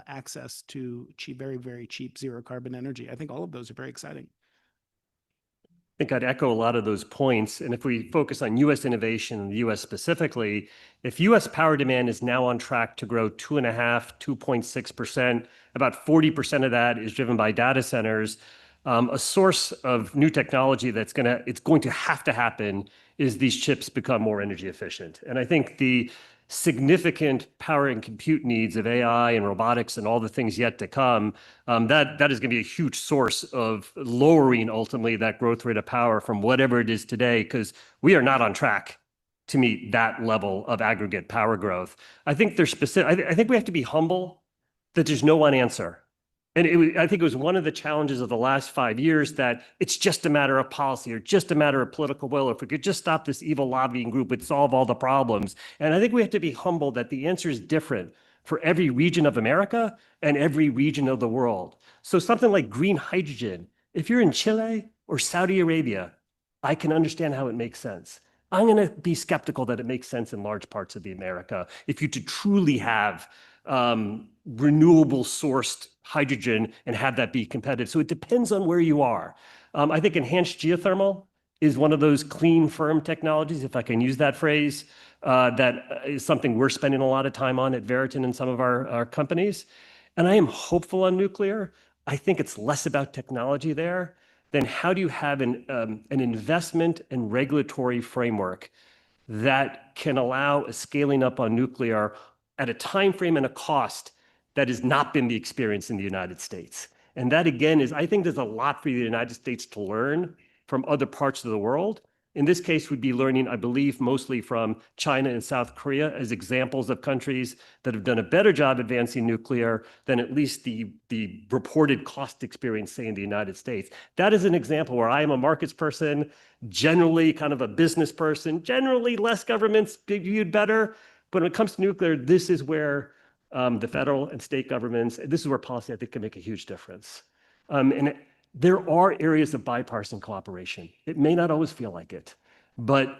access to cheap, very, very cheap zero carbon energy. I think all of those are very exciting. I think I'd echo a lot of those points. And if we focus on U.S. innovation in the U.S. specifically, if U.S. power demand is now on track to grow 2.6%, about 40% of that is driven by data centers. A source of new technology it's going to have to happen is these chips become more energy efficient. And I think the significant power and compute needs of AI and robotics and all the things yet to come, that is going to be a huge source of lowering ultimately that growth rate of power from whatever it is today, because we are not on track to meet that level of aggregate power growth. I think there's I think we have to be humble that there's no one answer. And I think it was one of the challenges of the last 5 years that it's just a matter of policy or just a matter of political will. If we could just stop this evil lobbying group, it'd solve all the problems. And I think we have to be humble that the answer is different for every region of America and every region of the world. So something like green hydrogen, if you're in Chile or Saudi Arabia, I can understand how it makes sense. I'm going to be skeptical that it makes sense in large parts of the America if you to truly have renewable sourced hydrogen and have that be competitive. So it depends on where you are. I think enhanced geothermal is one of those clean, firm technologies, if I can use that phrase, that is something we're spending a lot of time on at Veriton and some of our companies. And I am hopeful on nuclear. I think it's less about technology there than how do you have an investment and regulatory framework that can allow a scaling up on nuclear at a time frame and a cost that has not been the experience in the United States. And that, again, I think there's a lot for the United States to learn from other parts of the world. In this case, we'd be learning, I believe, mostly from China and South Korea as examples of countries that have done a better job advancing nuclear than at least the reported cost experience, say, in the United States. That is an example where I am a markets person, generally kind of a business person, generally less governments viewed better. But when it comes to nuclear, this is where the federal and state governments, this is where policy, I think, can make a huge difference. And there are areas of bipartisan cooperation. It may not always feel like it, but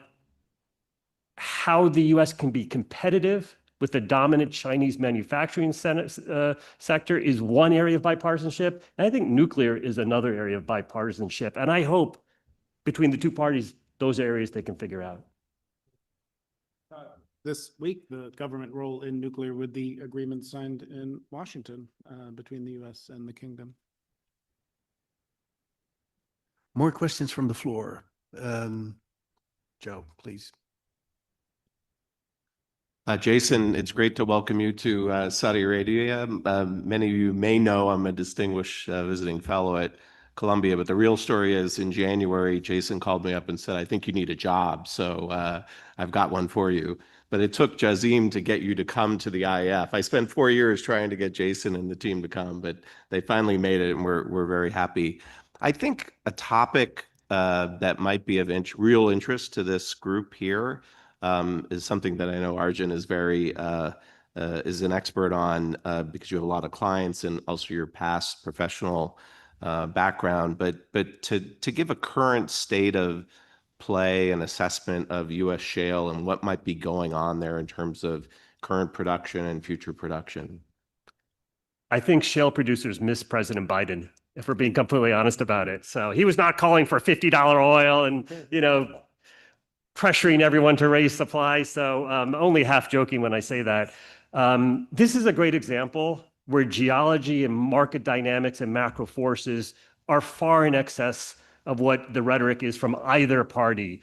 how the U.S. can be competitive with the dominant Chinese manufacturing sector is one area of bipartisanship. And I think nuclear is another area of bipartisanship. And I hope between the two parties, those areas they can figure out. This week, the government role in nuclear with the agreement signed in Washington between the U.S. and the Kingdom. More questions from the floor. Joe, please. Jason, it's great to welcome you to Saudi Arabia. Many of you may know I'm a distinguished visiting fellow at Columbia, but the real story is in January, Jason called me up and said, I think you need a job, so I've got one for you. But it took Jazim to get you to come to the IEF. I spent 4 years trying to get Jason and the team to come, but they finally made it, and we're very happy. I think a topic that might be of real interest to this group here is something that I know Arjun is is an expert on because you have a lot of clients and also your past professional background. But to give a current state of play and assessment of U.S. shale and what might be going on there in terms of current production and future production? I think shale producers miss President Biden, if we're being completely honest about it. So he was not calling for $50 oil and, pressuring everyone to raise supply. So only half joking when I say that. This is a great example where geology and market dynamics and macro forces are far in excess of what the rhetoric is from either party.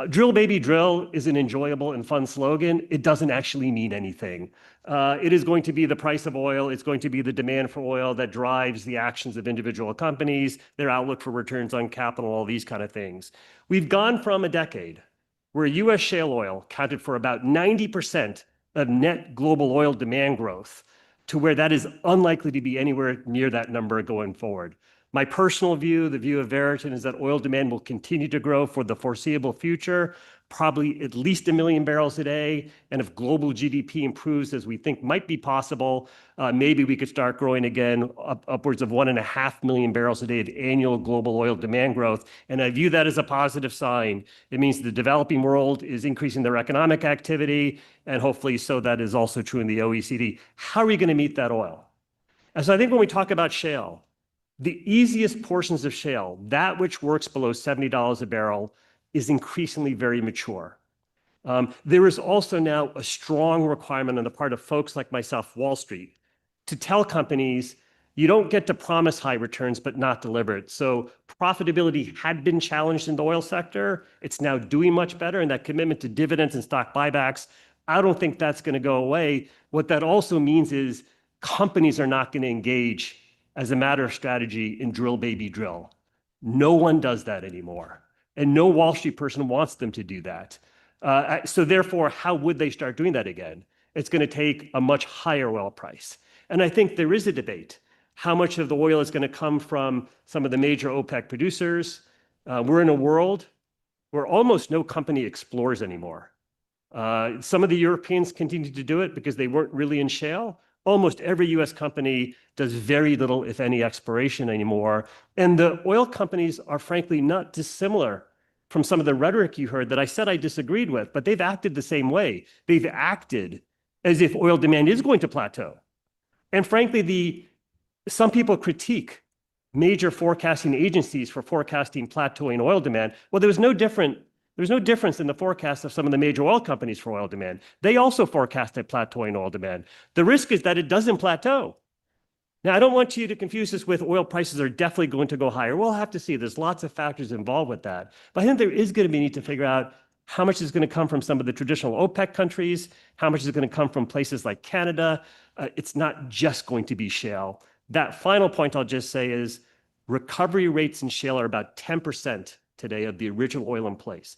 Drill, baby, drill is an enjoyable and fun slogan. It doesn't actually mean anything. It is going to be the price of oil. It's going to be the demand for oil that drives the actions of individual companies, their outlook for returns on capital, all these kind of things. We've gone from a decade where U.S. shale oil counted for about 90% of net global oil demand growth to where that is unlikely to be anywhere near that number going forward. My personal view, the view of Veriton, is that oil demand will continue to grow for the foreseeable future, probably at least 1 million barrels a day. And if global GDP improves as we think might be possible, maybe we could start growing again upwards of 1.5 million barrels a day of annual global oil demand growth. And I view that as a positive sign. It means the developing world is increasing their economic activity, and hopefully so that is also true in the OECD. How are we going to meet that oil? And so I think when we talk about shale, the easiest portions of shale, that which works below $70 a barrel, is increasingly very mature. There is also now a strong requirement on the part of folks like myself, Wall Street, to tell companies, you don't get to promise high returns but not deliver it. So profitability had been challenged in the oil sector. It's now doing much better, and that commitment to dividends and stock buybacks, I don't think that's going to go away. What that also means is companies are not going to engage as a matter of strategy in drill, baby, drill. No one does that anymore. And no Wall Street person wants them to do that. So therefore, how would they start doing that again? It's going to take a much higher oil price. And I think there is a debate. How much of the oil is going to come from some of the major OPEC producers? We're in a world where almost no company explores anymore. Some of the Europeans continue to do it because they weren't really in shale. Almost every US company does very little, if any, exploration anymore. And the oil companies are frankly not dissimilar from some of the rhetoric you heard that I said I disagreed with, but they've acted the same way. They've acted as if oil demand is going to plateau. And frankly, some people critique major forecasting agencies for forecasting plateauing oil demand. Well, there's no difference in the forecast of some of the major oil companies for oil demand. They also forecasted plateauing oil demand. The risk is that it doesn't plateau. Now, I don't want you to confuse this with oil prices are definitely going to go higher. We'll have to see. There's lots of factors involved with that. But I think there is going to be a need to figure out how much is going to come from some of the traditional OPEC countries, how much is going to come from places like Canada. It's not just going to be shale. That final point I'll just say is recovery rates in shale are about 10% today of the original oil in place.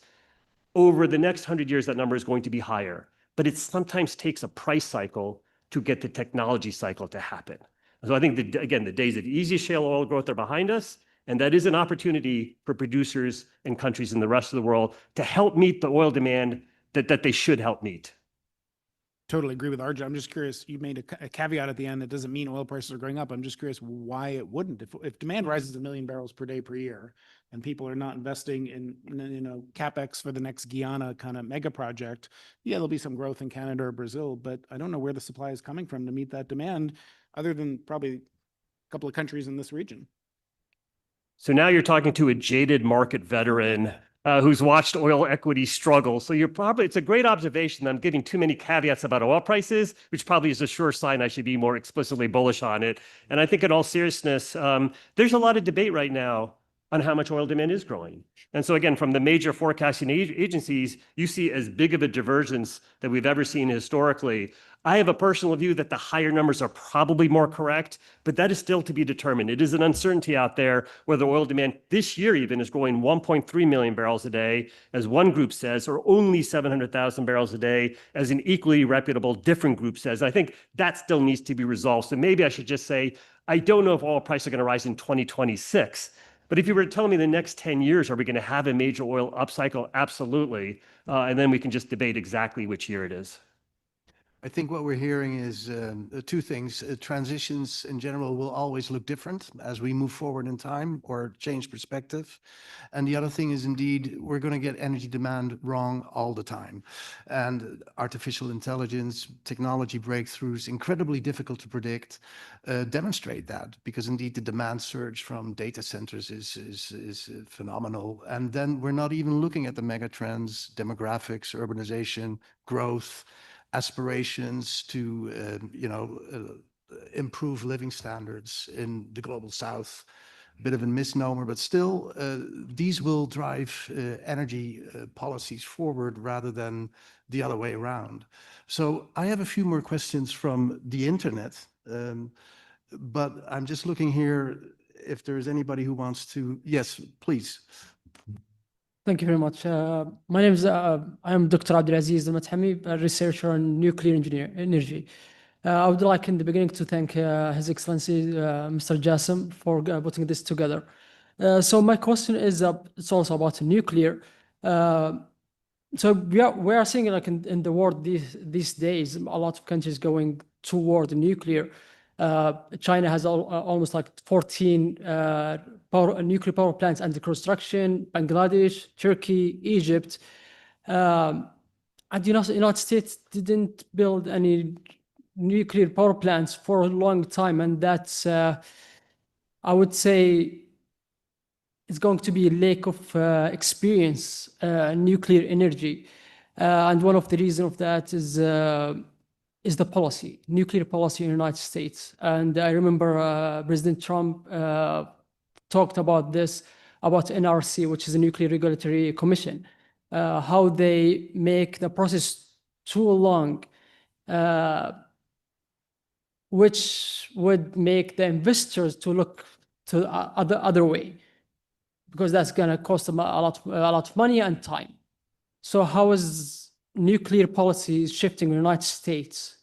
Over the next 100 years, that number is going to be higher, but it sometimes takes a price cycle to get the technology cycle to happen. So I think, again, the days of easy shale oil growth are behind us, and that is an opportunity for producers and countries in the rest of the world to help meet the oil demand that they should help meet. Totally agree with Arjun. I'm just curious, you made a caveat at the end that doesn't mean oil prices are going up. I'm just curious why it wouldn't. If demand rises 1 million barrels per day per year and people are not investing in CapEx for the next Guyana kind of mega project, yeah, there'll be some growth in Canada or Brazil, but I don't know where the supply is coming from to meet that demand other than probably a couple of countries in this region. So now you're talking to a jaded market veteran who's watched oil equity struggle. So it's a great observation that I'm giving too many caveats about oil prices, which probably is a sure sign I should be more explicitly bullish on it. And I think in all seriousness, there's a lot of debate right now on how much oil demand is growing. And so again, from the major forecasting agencies, you see as big of a divergence that we've ever seen historically. I have a personal view that the higher numbers are probably more correct, but that is still to be determined. It is an uncertainty out there whether oil demand this year even is growing 1.3 million barrels a day, as one group says, or only 700,000 barrels a day, as an equally reputable different group says. I think that still needs to be resolved. So maybe I should just say, I don't know if oil prices are going to rise in 2026. But if you were to tell me the next 10 years, are we going to have a major oil upcycle? Absolutely. And then we can just debate exactly which year it is. I think what we're hearing is two things. Transitions in general will always look different as we move forward in time or change perspective. And the other thing is indeed, we're going to get energy demand wrong all the time. And artificial intelligence, technology breakthroughs, incredibly difficult to predict, demonstrate that, because indeed the demand surge from data centers is phenomenal. And then we're not even looking at the mega trends, demographics, urbanization, growth, aspirations to, improve living standards in the global south. A bit of a misnomer, but still, these will drive energy policies forward rather than the other way around. So I have a few more questions from the internet, but I'm just looking here if there's anybody who wants to. Yes, please. Thank you very much. My name is, I am Dr. Abdulaziz Al-Mathami, a researcher on nuclear energy. I would like in the beginning to thank His Excellency, Mr. Jassim, for putting this together. So my question is, it's also about nuclear. So we are seeing like in the world these days, a lot of countries going toward nuclear. China has almost like 14 nuclear power plants under construction, Bangladesh, Turkey, Egypt. And the United States didn't build any nuclear power plants for a long time. And that's, I would say, it's going to be a lack of experience in nuclear energy. And one of the reasons of that is the policy, nuclear policy in the United States. And I remember President Trump talked about this, about NRC, which is a Nuclear Regulatory Commission, how they make the process too long, which would make the investors to look to the other way, because that's going to cost them a lot of money and time. So how is nuclear policy shifting in the United States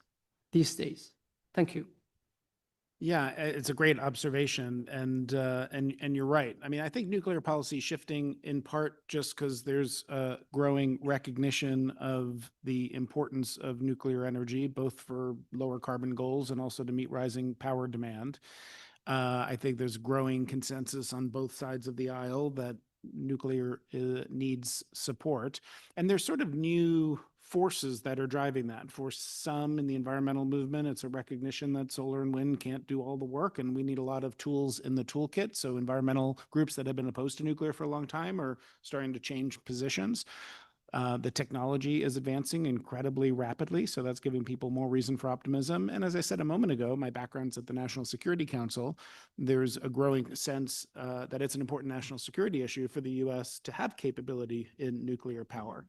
these days? Thank you. Yeah, it's a great observation, and you're right. I mean, I think nuclear policy is shifting in part just because there's a growing recognition of the importance of nuclear energy, both for lower carbon goals and also to meet rising power demand. I think there's growing consensus on both sides of the aisle that nuclear needs support, and there's sort of new forces that are driving that. For some in the environmental movement, it's a recognition that solar and wind can't do all the work, and we need a lot of tools in the toolkit. So environmental groups that have been opposed to nuclear for a long time are starting to change positions. The technology is advancing incredibly rapidly, so that's giving people more reason for optimism. And as I said a moment ago, my background's at the National Security Council. There's a growing sense that it's an important national security issue for the U.S. to have capability in nuclear power.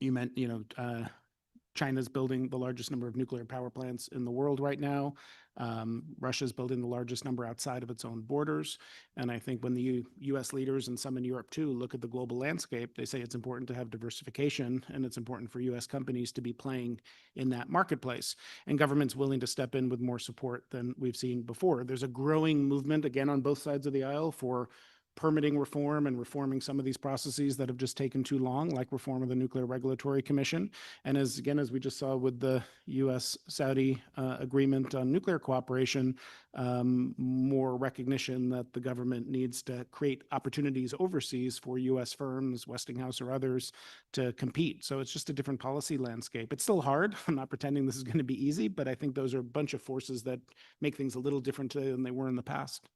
You meant, China's building the largest number of nuclear power plants in the world right now. Russia's building the largest number outside of its own borders. And I think when the US leaders and some in Europe too look at the global landscape, they say it's important to have diversification, and it's important for US companies to be playing in that marketplace. And government's willing to step in with more support than we've seen before. There's a growing movement, again, on both sides of the aisle for permitting reform and reforming some of these processes that have just taken too long, like reform of the Nuclear Regulatory Commission. And as we just saw with the US-Saudi agreement on nuclear cooperation, more recognition that the government needs to create opportunities overseas for US firms, Westinghouse or others, to compete. So it's just a different policy landscape. It's still hard. I'm not pretending this is going to be easy, but I think those are a bunch of forces that make things a little different today than they were in the past.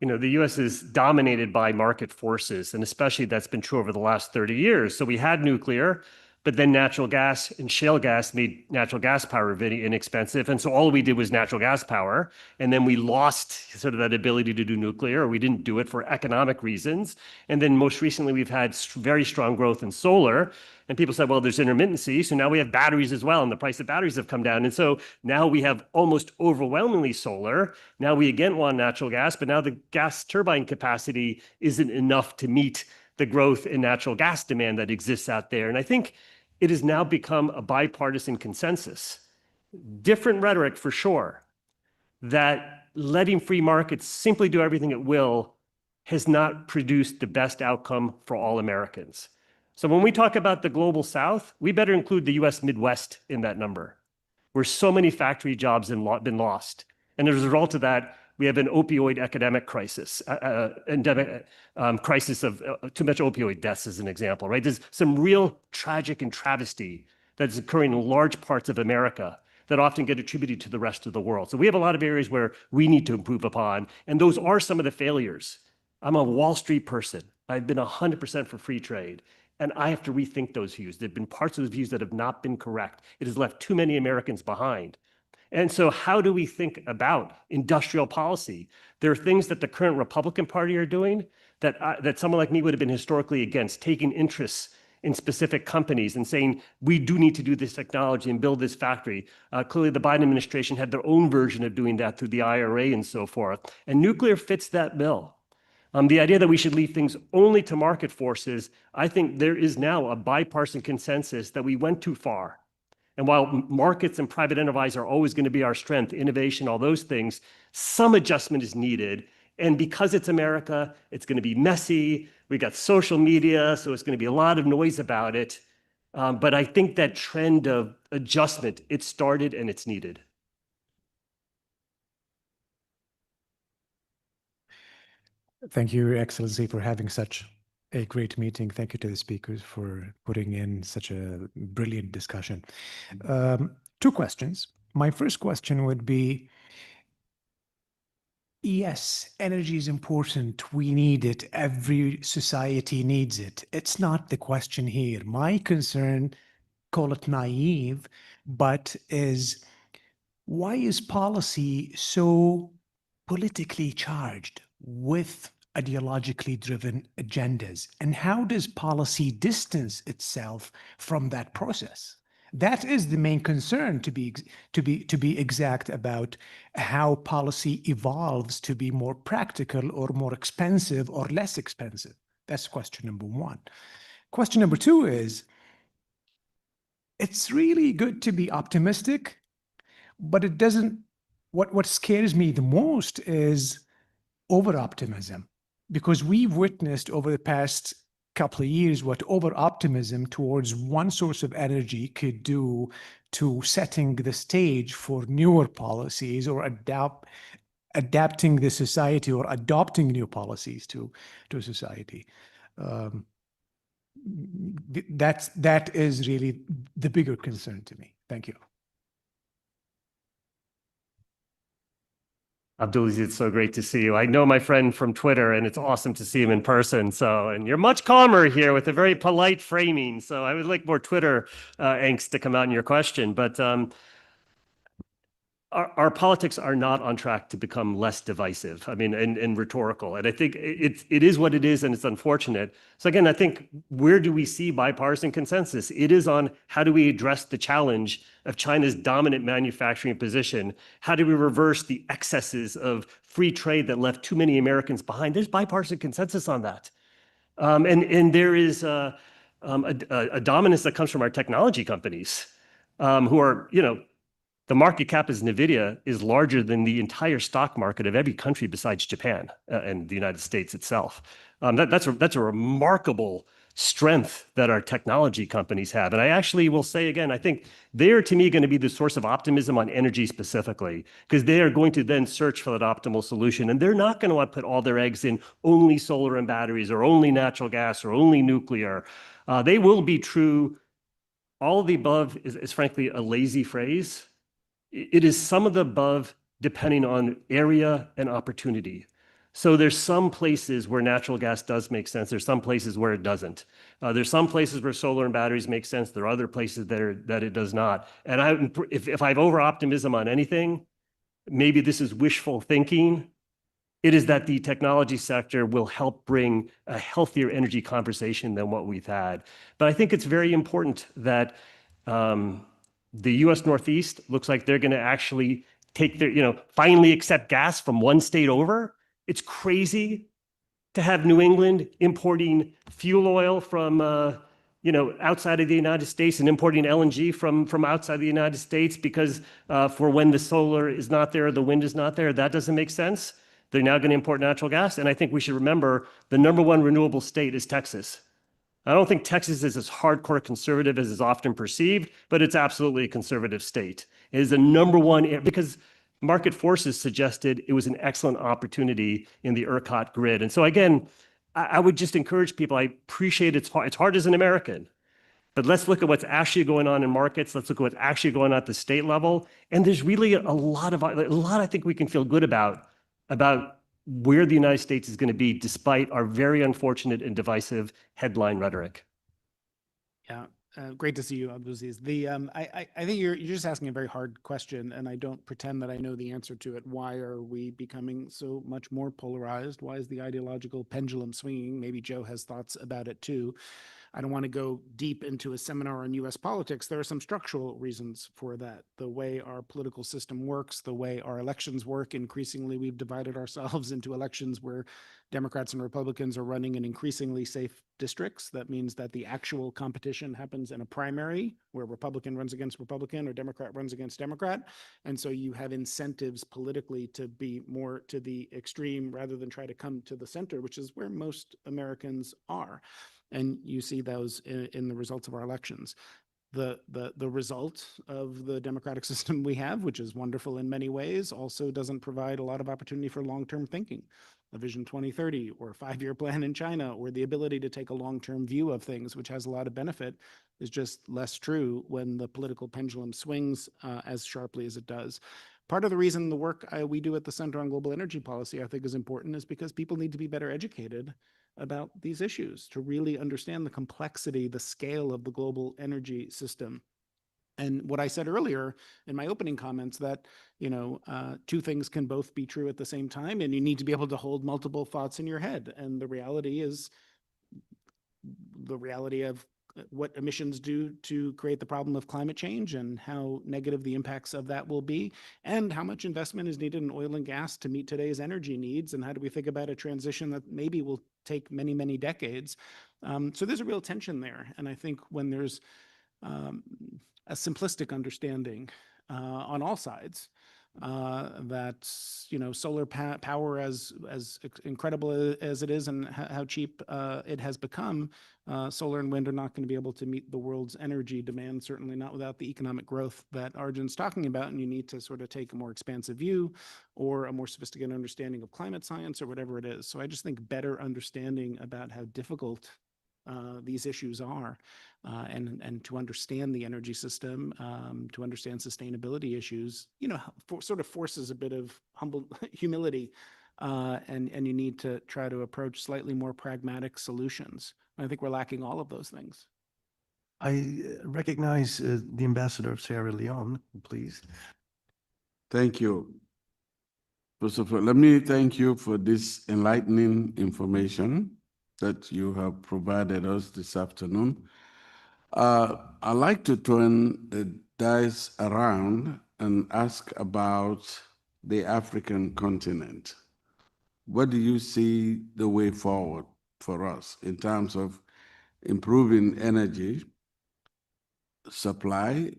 The U.S. is dominated by market forces, and especially that's been true over the last 30 years. So we had nuclear, but then natural gas and shale gas made natural gas power very inexpensive. And so all we did was natural gas power. And then we lost sort of that ability to do nuclear, or we didn't do it for economic reasons. And then most recently, we've had very strong growth in solar. And people said, well, there's intermittency. So now we have batteries as well. And the price of batteries have come down. And so now we have almost overwhelmingly solar. Now we again want natural gas, but now the gas turbine capacity isn't enough to meet the growth in natural gas demand that exists out there. And I think it has now become a bipartisan consensus, different rhetoric for sure, that letting free markets simply do everything it will has not produced the best outcome for all Americans. So when we talk about the global South, we better include the US Midwest in that number, where so many factory jobs have been lost. And as a result of that, we have an opioid epidemic crisis, crisis of too much opioid deaths as an example, right? There's some real tragic and travesty that's occurring in large parts of America that often get attributed to the rest of the world. So we have a lot of areas where we need to improve upon, and those are some of the failures. I'm a Wall Street person. I've been 100% for free trade, and I have to rethink those views. There have been parts of those views that have not been correct. It has left too many Americans behind. And so how do we think about industrial policy? There are things that the current Republican Party are doing that someone like me would have been historically against, taking interests in specific companies and saying, we do need to do this technology and build this factory. Clearly, the Biden administration had their own version of doing that through the IRA and so forth. And nuclear fits that bill. The idea that we should leave things only to market forces, I think there is now a bipartisan consensus that we went too far. And while markets and private enterprise are always going to be our strength, innovation, all those things, some adjustment is needed. And because it's America, it's going to be messy. We got social media, so it's going to be a lot of noise about it. But I think that trend of adjustment, it started and it's needed. Thank you, Your Excellency, for having such a great meeting. Thank you to the speakers for putting in such a brilliant discussion. Two questions. My first question would be, yes, energy is important. We need it. Every society needs it. It's not the question here. My concern, call it naive, but is why is policy so politically charged with ideologically driven agendas? And how does policy distance itself from that process? That is the main concern, to be exact, about how policy evolves to be more practical or more expensive or less expensive. That's question number one. Question number two is, it's really good to be optimistic, but it doesn't, what scares me the most is over-optimism, because we've witnessed over the past couple of years what over-optimism towards one source of energy could do to setting the stage for newer policies or adapting the society or adopting new policies to society. That is really the bigger concern to me. Thank you. Abdulaziz, it's so great to see you. I know my friend from Twitter, and it's awesome to see him in person. So, and you're much calmer here with a very polite framing. So I would like more Twitter angst to come out in your question. But our politics are not on track to become less divisive, I mean, and rhetorical. And I think it is what it is, and it's unfortunate. So again, I think, where do we see bipartisan consensus? It is on how do we address the challenge of China's dominant manufacturing position? How do we reverse the excesses of free trade that left too many Americans behind? There's bipartisan consensus on that. And there is a dominance that comes from our technology companies who are, the market cap as NVIDIA is larger than the entire stock market of every country besides Japan and the United States itself. That's a remarkable strength that our technology companies have. And I actually will say again, I think they are, to me, going to be the source of optimism on energy specifically, because they are going to then search for that optimal solution. And they're not going to want to put all their eggs in only solar and batteries or only natural gas or only nuclear. They will be true. All of the above is frankly a lazy phrase. It is some of the above depending on area and opportunity. So there's some places where natural gas does make sense. There's some places where it doesn't. There's some places where solar and batteries make sense. There are other places that it does not. And if I have over-optimism on anything, maybe this is wishful thinking, it is that the technology sector will help bring a healthier energy conversation than what we've had. But I think it's very important that the US Northeast looks like they're going to actually take their, finally accept gas from one state over. It's crazy to have New England importing fuel oil from, outside of the United States and importing LNG from outside the United States because for when the solar is not there, the wind is not there. That doesn't make sense. They're now going to import natural gas. And I think we should remember the #1 renewable state is Texas. I don't think Texas is as hardcore conservative as is often perceived, but it's absolutely a conservative state. It is the number one, because market forces suggested it was an excellent opportunity in the ERCOT grid. And so again, I would just encourage people, I appreciate it's hard as an American, but let's look at what's actually going on in markets. Let's look at what's actually going on at the state level. And there's really a lot I think we can feel good about where the United States is going to be despite our very unfortunate and divisive headline rhetoric. Yeah, great to see you, Abdulaziz. I think you're just asking a very hard question, and I don't pretend that I know the answer to it. Why are we becoming so much more polarized? Why is the ideological pendulum swinging? Maybe Joe has thoughts about it too. I don't want to go deep into a seminar on US politics. There are some structural reasons for that. The way our political system works, the way our elections work, increasingly we've divided ourselves into elections where Democrats and Republicans are running in increasingly safe districts. That means that the actual competition happens in a primary where Republican runs against Republican or Democrat runs against Democrat. And so you have incentives politically to be more to the extreme rather than try to come to the center, which is where most Americans are. And you see those in the results of our elections. The result of the democratic system we have, which is wonderful in many ways, also doesn't provide a lot of opportunity for long-term thinking. A Vision 2030 or a 5-year plan in China, or the ability to take a long-term view of things, which has a lot of benefit, is just less true when the political pendulum swings as sharply as it does. Part of the reason the work we do at the Center on Global Energy Policy, I think, is important is because people need to be better educated about these issues to really understand the complexity, the scale of the global energy system. And what I said earlier in my opening comments that, two things can both be true at the same time, and you need to be able to hold multiple thoughts in your head. And the reality is the reality of what emissions do to create the problem of climate change and how negative the impacts of that will be, and how much investment is needed in oil and gas to meet today's energy needs, and how do we think about a transition that maybe will take many, many decades. So there's a real tension there. And I think when there's a simplistic understanding on all sides, that solar power, as incredible as it is and how cheap it has become, solar and wind are not going to be able to meet the world's energy demand, certainly not without the economic growth that Arjun's talking about. And you need to sort of take a more expansive view or a more sophisticated understanding of climate science or whatever it is. So I just think better understanding about how difficult these issues are, and to understand the energy system, to understand sustainability issues, sort of forces a bit of humility, and you need to try to approach slightly more pragmatic solutions. I think we're lacking all of those things. I recognize the ambassador of Sierra Leone, please. Thank you. First of all, let me thank you for this enlightening information that you have provided us this afternoon. I'd like to turn the dice around and ask about the African continent. What do you see the way forward for us in terms of improving energy supply,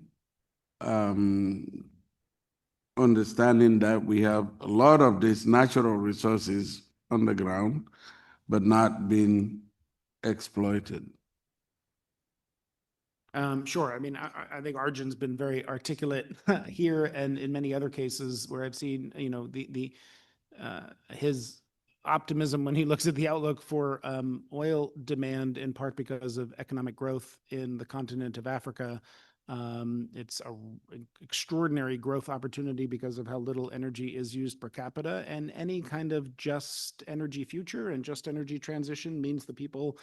understanding that we have a lot of these natural resources on the ground, but not being exploited? Sure. I mean, I think Arjun's been very articulate here and in many other cases where I've seen, his optimism when he looks at the outlook for oil demand, in part because of economic growth in the continent of Africa. It's an extraordinary growth opportunity because of how little energy is used per capita, and any kind of just energy future and just energy transition means the people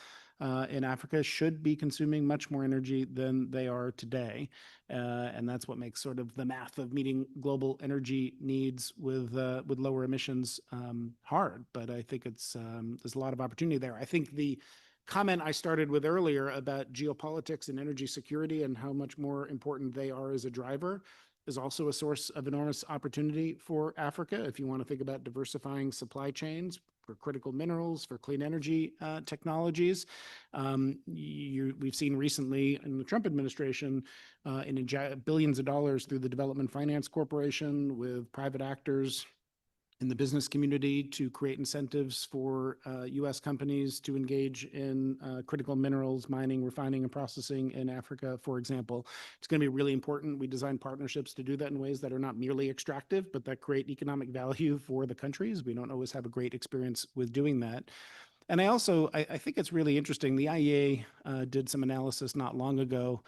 in Africa should be consuming much more energy than they are today. And that's what makes sort of the math of meeting global energy needs with lower emissions hard. But I think there's a lot of opportunity there. I think the comment I started with earlier about geopolitics and energy security and how much more important they are as a driver is also a source of enormous opportunity for Africa. If you want to think about diversifying supply chains for critical minerals, for clean energy technologies, we've seen recently in the Trump administration billions of dollars through the Development Finance Corporation with private actors in the business community to create incentives for U.S. companies to engage in critical minerals, mining, refining, and processing in Africa, for example. It's going to be really important. We design partnerships to do that in ways that are not merely extractive, but that create economic value for the countries. We don't always have a great experience with doing that. And I think it's really interesting. The IEA did some analysis not long ago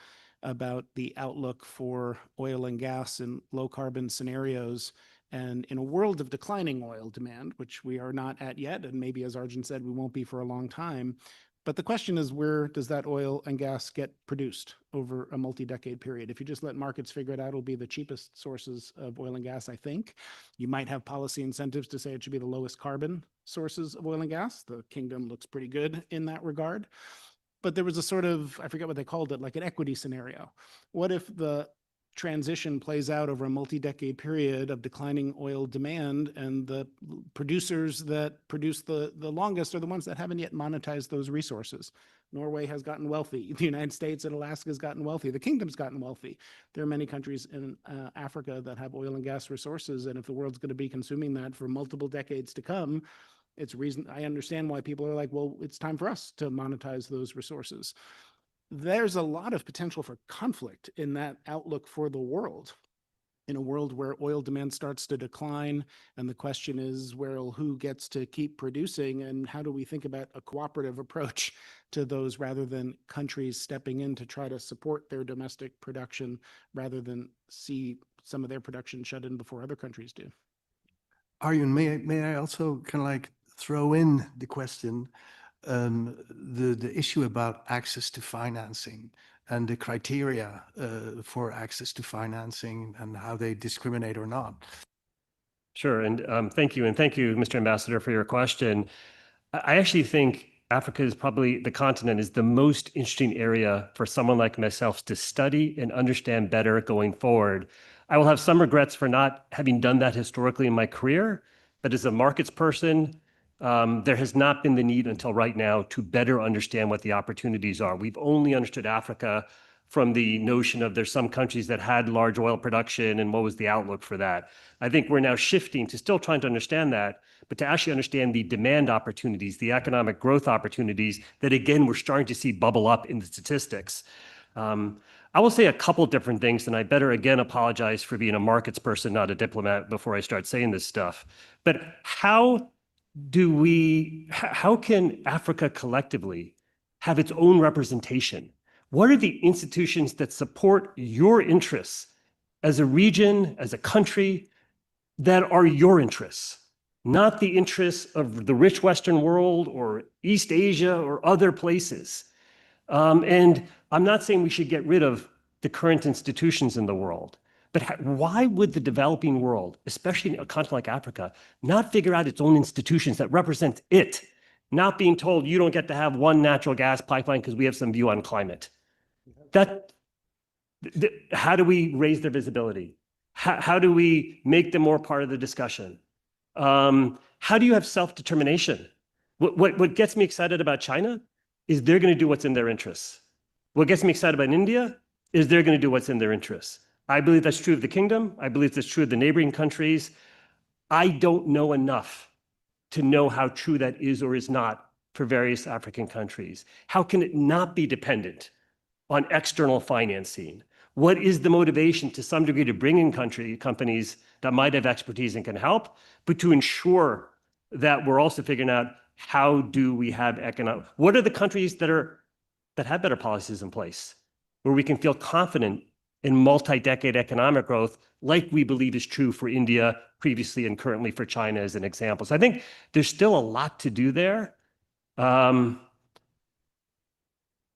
about the outlook for oil and gas in low carbon scenarios. And in a world of declining oil demand, which we are not at yet, and maybe as Arjun said, we won't be for a long time. But the question is, where does that oil and gas get produced over a multi-decade period? If you just let markets figure it out, it'll be the cheapest sources of oil and gas, I think. You might have policy incentives to say it should be the lowest carbon sources of oil and gas. The kingdom looks pretty good in that regard. But there was a sort of, I forget what they called it, like an equity scenario. What if the transition plays out over a multi-decade period of declining oil demand, and the producers that produce the longest are the ones that haven't yet monetized those resources? Norway has gotten wealthy. The United States and Alaska has gotten wealthy. The kingdom's gotten wealthy. There are many countries in Africa that have oil and gas resources, and if the world's going to be consuming that for multiple decades to come, it's reason I understand why people are like, well, it's time for us to monetize those resources. There's a lot of potential for conflict in that outlook for the world. In a world where oil demand starts to decline, and the question is, well, who gets to keep producing, and how do we think about a cooperative approach to those rather than countries stepping in to try to support their domestic production rather than see some of their production shut in before other countries do? Arjun, may I also kind of like throw in the question, the issue about access to financing and the criteria for access to financing and how they discriminate or not? Sure, and thank you, Mr. Ambassador, for your question. I actually think Africa is probably, the continent is the most interesting area for someone like myself to study and understand better going forward. I will have some regrets for not having done that historically in my career, but as a markets person, there has not been the need until right now to better understand what the opportunities are. We've only understood Africa from the notion of there's some countries that had large oil production and what was the outlook for that. I think we're now shifting to still trying to understand that, but to actually understand the demand opportunities, the economic growth opportunities that, again, we're starting to see bubble up in the statistics. I will say a couple different things, and I better again apologize for being a markets person, not a diplomat, before I start saying this stuff. But how can Africa collectively have its own representation? What are the institutions that support your interests as a region, as a country, that are your interests, not the interests of the rich Western world or East Asia or other places? And I'm not saying we should get rid of the current institutions in the world, but why would the developing world, especially in a continent like Africa, not figure out its own institutions that represent it, not being told you don't get to have one natural gas pipeline because we have some view on climate? How do we raise their visibility? How do we make them more part of the discussion? How do you have self-determination? What gets me excited about China is they're going to do what's in their interests. What gets me excited about India is they're going to do what's in their interests. I believe that's true of the kingdom. I believe that's true of the neighboring countries. I don't know enough to know how true that is or is not for various African countries. How can it not be dependent on external financing? What is the motivation to some degree to bring in companies that might have expertise and can help, but to ensure that we're also figuring out how do we have economic, what are the countries that have better policies in place where we can feel confident in multi-decade economic growth like we believe is true for India previously and currently for China as an example. So I think there's still a lot to do there. I'm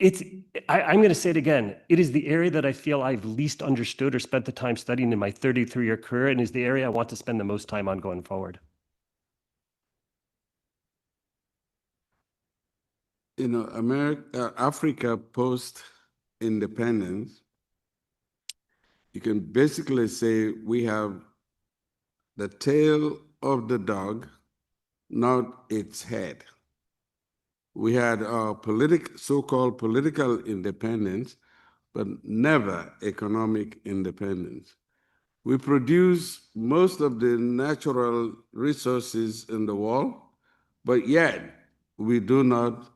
going to say it again. It is the area that I feel I've least understood or spent the time studying in my 33-year career, and is the area I want to spend the most time on going forward. You know, Africa post-independence, you can basically say we have the tail of the dog, not its head. We had our so-called political independence, but never economic independence. We produce most of the natural resources in the world, but yet we do not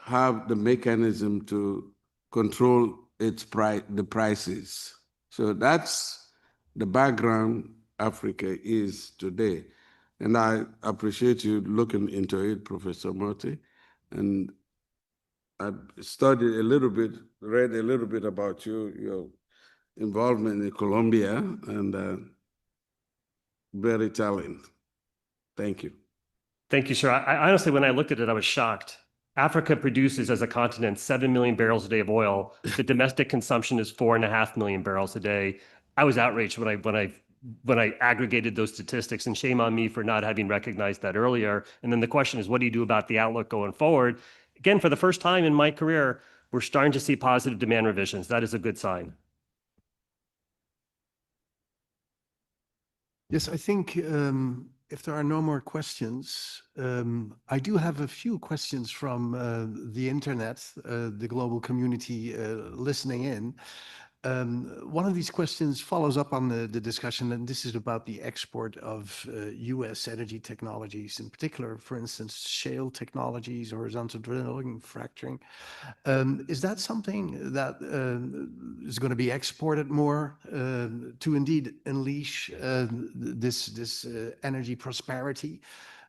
have the mechanism to control the prices. So that's the background Africa is today. And I appreciate you looking into it, Professor Murty. And I studied a little bit, read a little bit about your involvement in Colombia, and very telling. Thank you. Thank you, sir. I honestly, when I looked at it, I was shocked. Africa produces as a continent 7 million barrels a day of oil. The domestic consumption is 4.5 million barrels a day. I was outraged when I aggregated those statistics, and shame on me for not having recognized that earlier. And then the question is, what do you do about the outlook going forward? Again, for the first time in my career, we're starting to see positive demand revisions. That is a good sign. Yes, I think if there are no more questions, I do have a few questions from the internet, the global community listening in. One of these questions follows up on the discussion, and this is about the export of US energy technologies, in particular, for instance, shale technologies, horizontal drilling, fracturing. Is that something that is going to be exported more to indeed unleash this energy prosperity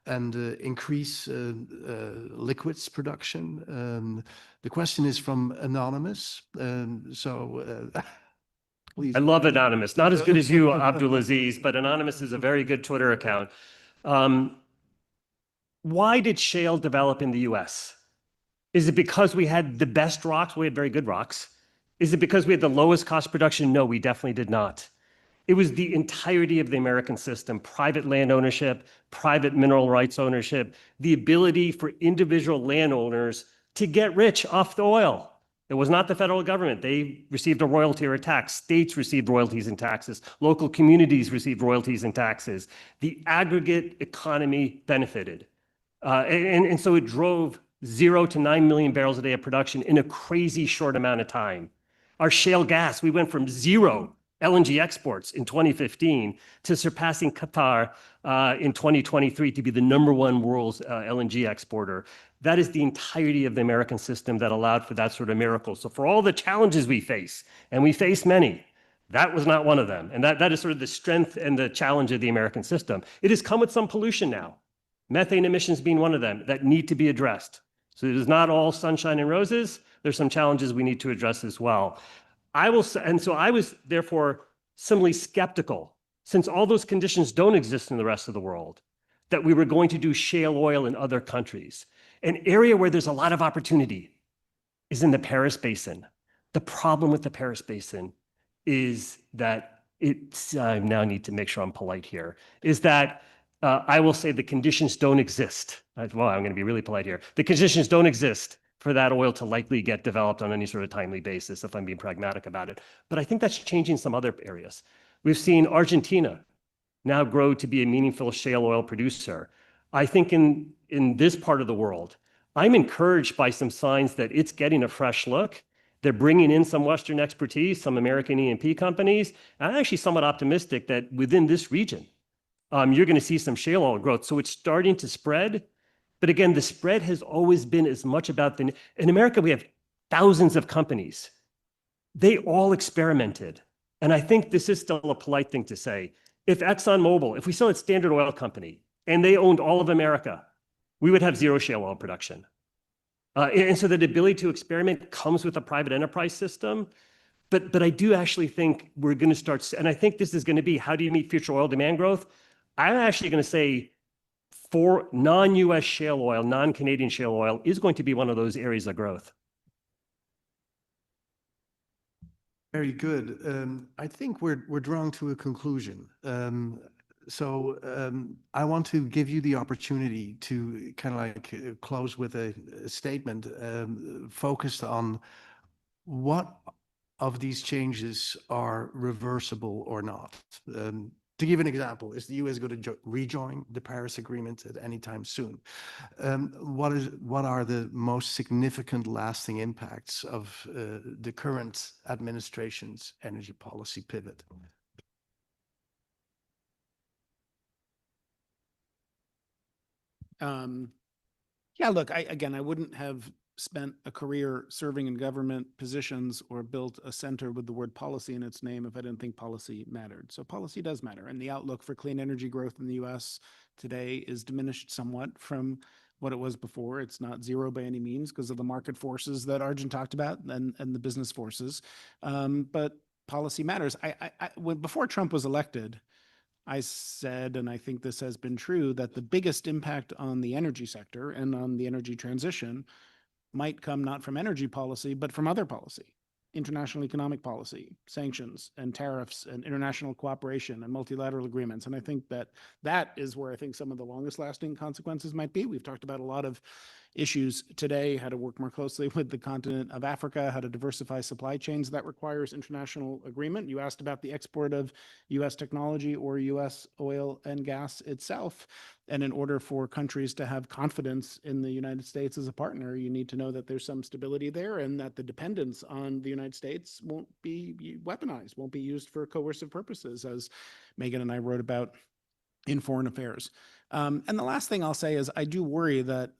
and increase liquids production? The question is from Anonymous. Please. I love Anonymous. Not as good as you, Abdulaziz, but Anonymous is a very good Twitter account. Why did shale develop in the US? Is it because we had the best rocks? We had very good rocks. Is it because we had the lowest cost production? No, we definitely did not. It was the entirety of the American system: private land ownership, private mineral rights ownership, the ability for individual landowners to get rich off the oil. It was not the federal government. They received a royalty or a tax. States received royalties and taxes. Local communities received royalties and taxes. The aggregate economy benefited. And so it drove 0 to 9 million barrels a day of production in a crazy short amount of time. Our shale gas, we went from 0 LNG exports in 2015 to surpassing Qatar in 2023 to be the #1 world's LNG exporter. That is the entirety of the American system that allowed for that sort of miracle. So for all the challenges we face, and we face many, that was not one of them. And that is sort of the strength and the challenge of the American system. It has come with some pollution now, methane emissions being one of them, that need to be addressed. So it is not all sunshine and roses. There's some challenges we need to address as well. I was therefore similarly skeptical, since all those conditions don't exist in the rest of the world, that we were going to do shale oil in other countries. An area where there's a lot of opportunity is in the Paris Basin. The problem with the Paris Basin is that I now need to make sure I'm polite here, is that I will say the conditions don't exist. Well, I'm going to be really polite here. The conditions don't exist for that oil to likely get developed on any sort of timely basis, if I'm being pragmatic about it. But I think that's changing some other areas. We've seen Argentina now grow to be a meaningful shale oil producer. I think in this part of the world, I'm encouraged by some signs that it's getting a fresh look. They're bringing in some Western expertise, some American E&P companies. I'm actually somewhat optimistic that within this region, you're going to see some shale oil growth. So it's starting to spread. But again, the spread has always been as much about in America, we have thousands of companies. They all experimented. And I think this is still a polite thing to say. If ExxonMobil, if we still had Standard Oil Company and they owned all of America, we would have 0 shale oil production. And so the ability to experiment comes with a private enterprise system. But I do actually think we're going to start, and I think this is going to be, how do you meet future oil demand growth? I'm actually going to say for non-US shale oil, non-Canadian shale oil is going to be one of those areas of growth. Very good. I think we're drawing to a conclusion. I want to give you the opportunity to kind of like close with a statement focused on what of these changes are reversible or not. To give an example, is the US going to rejoin the Paris Agreement at any time soon? What are the most significant lasting impacts of the current administration's energy policy pivot? Yeah, look, I wouldn't have spent a career serving in government positions or built a center with the word policy in its name if I didn't think policy mattered. So policy does matter. And the outlook for clean energy growth in the US today is diminished somewhat from what it was before. It's not zero by any means because of the market forces that Arjun talked about and the business forces. But policy matters. Before Trump was elected, I said, and I think this has been true, that the biggest impact on the energy sector and on the energy transition might come not from energy policy, but from other policy, international economic policy, sanctions and tariffs and international cooperation and multilateral agreements. And I think that is where I think some of the longest lasting consequences might be. We've talked about a lot of issues today, how to work more closely with the continent of Africa, how to diversify supply chains. That requires international agreement. You asked about the export of US technology or US oil and gas itself. And in order for countries to have confidence in the United States as a partner, you need to know that there's some stability there and that the dependence on the United States won't be weaponized, won't be used for coercive purposes, as Megan and I wrote about in Foreign Affairs. And the last thing I'll say is I do worry that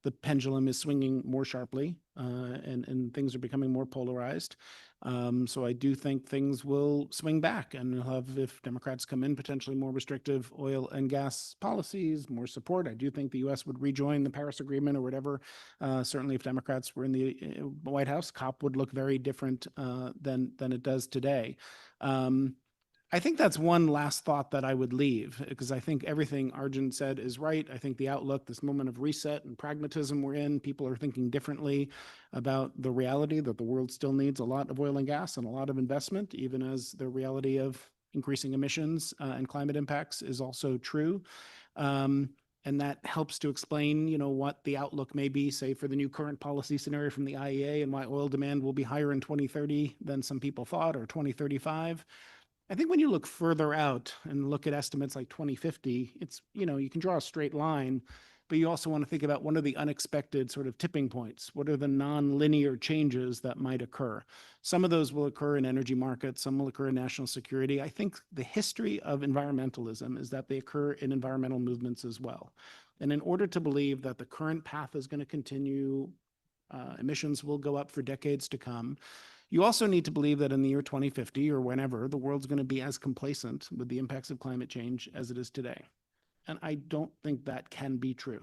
the pendulum is swinging more sharply and things are becoming more polarized. So I do think things will swing back, and we'll have, if Democrats come in, potentially more restrictive oil and gas policies, more support. I do think the U.S. would rejoin the Paris Agreement or whatever. Certainly if Democrats were in the White House, COP would look very different than it does today. I think that's one last thought that I would leave, because I think everything Arjun said is right. I think the outlook, this moment of reset and pragmatism we're in, people are thinking differently about the reality that the world still needs a lot of oil and gas and a lot of investment, even as the reality of increasing emissions and climate impacts is also true. And that helps to explain, what the outlook may be, say, for the new current policy scenario from the IEA and why oil demand will be higher in 2030 than some people thought, or 2035. I think when you look further out and look at estimates like 2050, it's, you can draw a straight line, but you also want to think about what are the unexpected sort of tipping points? What are the non-linear changes that might occur? Some of those will occur in energy markets, some will occur in national security. I think the history of environmentalism is that they occur in environmental movements as well. And in order to believe that the current path is going to continue, emissions will go up for decades to come, you also need to believe that in the year 2050 or whenever, the world's going to be as complacent with the impacts of climate change as it is today. And I don't think that can be true.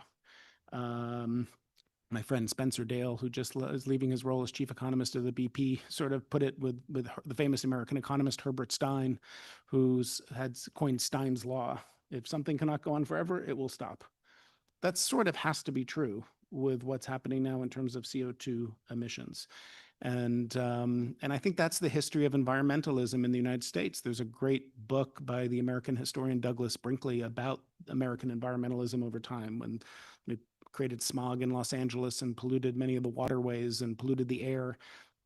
My friend Spencer Dale, who just is leaving his role as chief economist of the BP, sort of put it with the famous American economist Herbert Stein, who's had coined Stein's law. If something cannot go on forever, it will stop. That sort of has to be true with what's happening now in terms of CO2 emissions. And I think that's the history of environmentalism in the United States. There's a great book by the American historian Douglas Brinkley about American environmentalism over time, when it created smog in Los Angeles and polluted many of the waterways and polluted the air.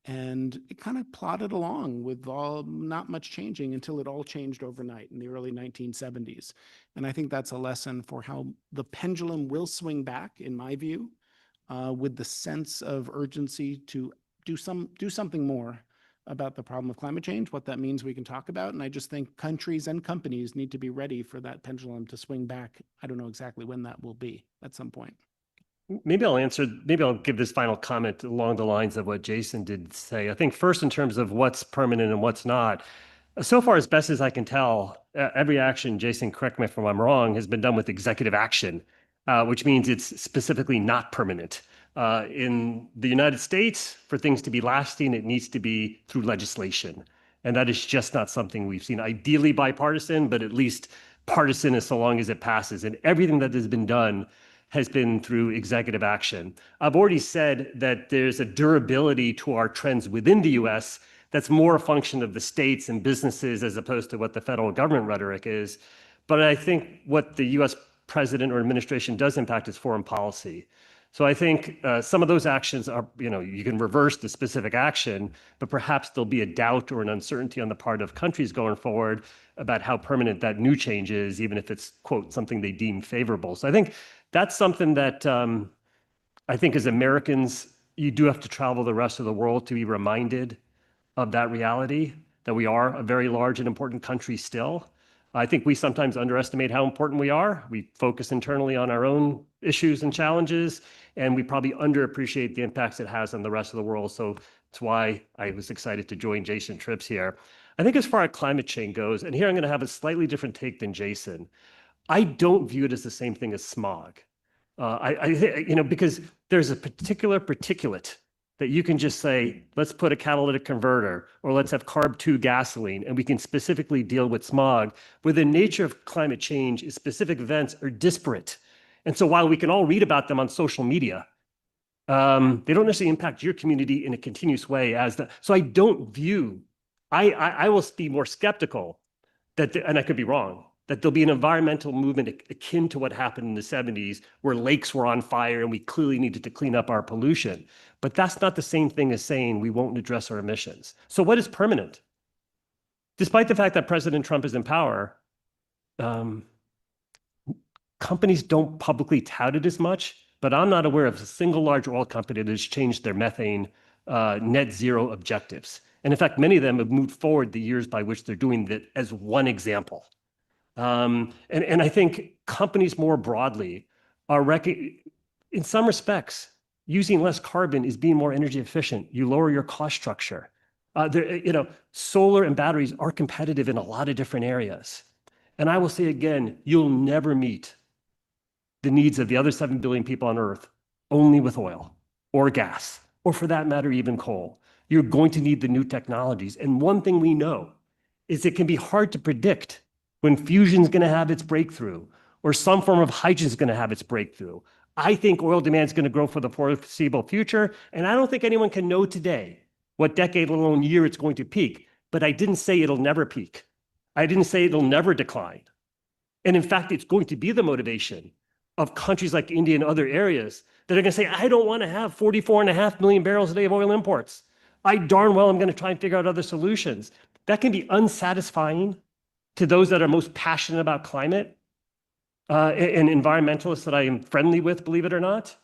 And it kind of plodded along with not much changing until it all changed overnight in the early 1970s. And I think that's a lesson for how the pendulum will swing back, in my view, with the sense of urgency to do something more about the problem of climate change. What that means we can talk about. And I just think countries and companies need to be ready for that pendulum to swing back. I don't know exactly when that will be, at some point. Maybe I'll give this final comment along the lines of what Jason did say. I think first, in terms of what's permanent and what's not, so far, as best as I can tell, every action, Jason, correct me if I'm wrong, has been done with executive action, which means it's specifically not permanent. In the United States, for things to be lasting, it needs to be through legislation. And that is just not something we've seen. Ideally bipartisan, but at least partisan as so long as it passes. And everything that has been done has been through executive action. I've already said that there's a durability to our trends within the US that's more a function of the states and businesses as opposed to what the federal government rhetoric is. But I think what the US president or administration does impact is foreign policy. So I think some of those actions are, you can reverse the specific action, but perhaps there'll be a doubt or an uncertainty on the part of countries going forward about how permanent that new change is, even if it's, quote, something they deem favorable. So I think that's something that I think as Americans, you do have to travel the rest of the world to be reminded of that reality, that we are a very large and important country still. I think we sometimes underestimate how important we are. We focus internally on our own issues and challenges, and we probably underappreciate the impacts it has on the rest of the world. So that's why I was excited to join Jason Trips here. I think as far as climate change goes, and here I'm going to have a slightly different take than Jason, I don't view it as the same thing as smog. Because there's a particular particulate that you can just say, let's put a catalytic converter or let's have CARB-2 gasoline, and we can specifically deal with smog, where the nature of climate change is specific events are disparate. And so while we can all read about them on social media, they don't necessarily impact your community in a continuous way so I don't view, I will be more skeptical and I could be wrong, that there'll be an environmental movement akin to what happened in the 70s, where lakes were on fire and we clearly needed to clean up our pollution. But that's not the same thing as saying we won't address our emissions. So what is permanent? Despite the fact that President Trump is in power, companies don't publicly tout it as much, but I'm not aware of a single large oil company that has changed their methane net zero objectives. And in fact, many of them have moved forward the years by which they're doing that as one example. And I think companies more broadly are in some respects, using less carbon is being more energy efficient. You lower your cost structure. Solar and batteries are competitive in a lot of different areas. And I will say again, you'll never meet the needs of the other 7 billion people on Earth only with oil or gas, or for that matter, even coal. You're going to need the new technologies. And one thing we know is it can be hard to predict when fusion's going to have its breakthrough or some form of hydrogen is going to have its breakthrough. I think oil demand is going to grow for the foreseeable future, and I don't think anyone can know today what decade, let alone year, it's going to peak. But I didn't say it'll never peak. I didn't say it'll never decline. And in fact, it's going to be the motivation of countries like India and other areas that are going to say, I don't want to have 44.5 million barrels a day of oil imports. I darn well am going to try and figure out other solutions. That can be unsatisfying to those that are most passionate about climate and environmentalists that I am friendly with, believe it or not.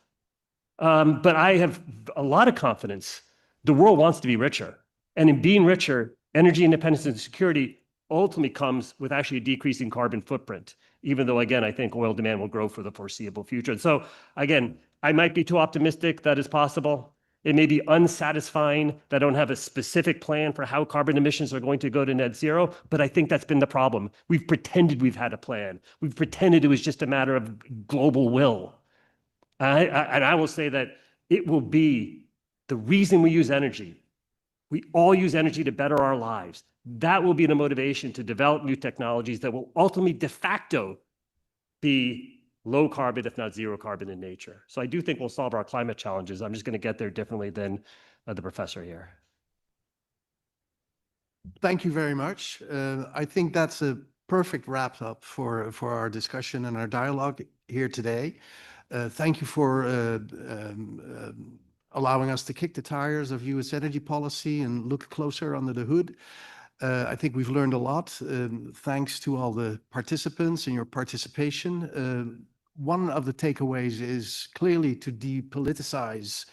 But I have a lot of confidence. The world wants to be richer. And in being richer, energy independence and security ultimately comes with actually a decreasing carbon footprint, even though, again, I think oil demand will grow for the foreseeable future. And so, again, I might be too optimistic that is possible. It may be unsatisfying that I don't have a specific plan for how carbon emissions are going to go to net zero, but I think that's been the problem. We've pretended we've had a plan. We've pretended it was just a matter of global will. And I will say that it will be the reason we use energy. We all use energy to better our lives. That will be the motivation to develop new technologies that will ultimately de facto be low carbon, if not zero carbon in nature. So I do think we'll solve our climate challenges. I'm just going to get there differently than the professor here. Thank you very much. I think that's a perfect wrap up for our discussion and our dialogue here today. Thank you for allowing us to kick the tires of U.S. energy policy and look closer under the hood. I think we've learned a lot. Thanks to all the participants and your participation. One of the takeaways is clearly to depoliticize.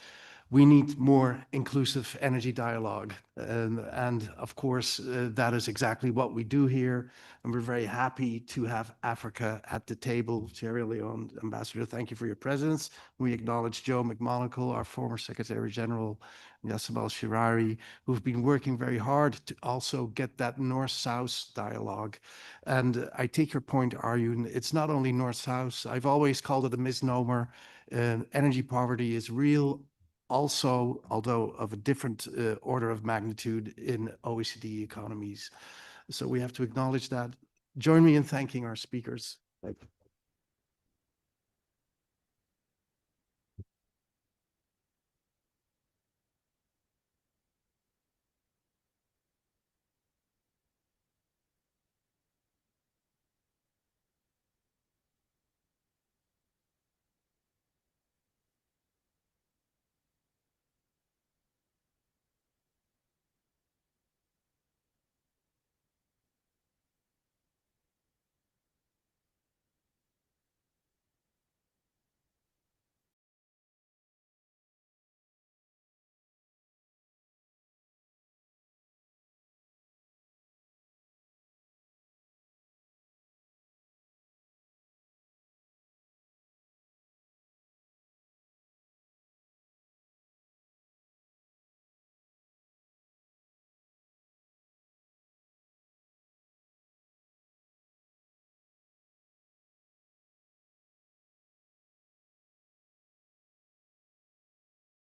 We need more inclusive energy dialogue. And of course, that is exactly what we do here. And we're very happy to have Africa at the table. Sierra Leone, Ambassador, thank you for your presence. We acknowledge Joe McMonagle, our former Secretary General, Yassab al-Shirari, who've been working very hard to also get that North-South dialogue. And I take your point, Arjun, it's not only North-South. I've always called it a misnomer. Energy poverty is real. Also, although of a different order of magnitude in OECD economies. So we have to acknowledge that. Join me in thanking our speakers. Thank you.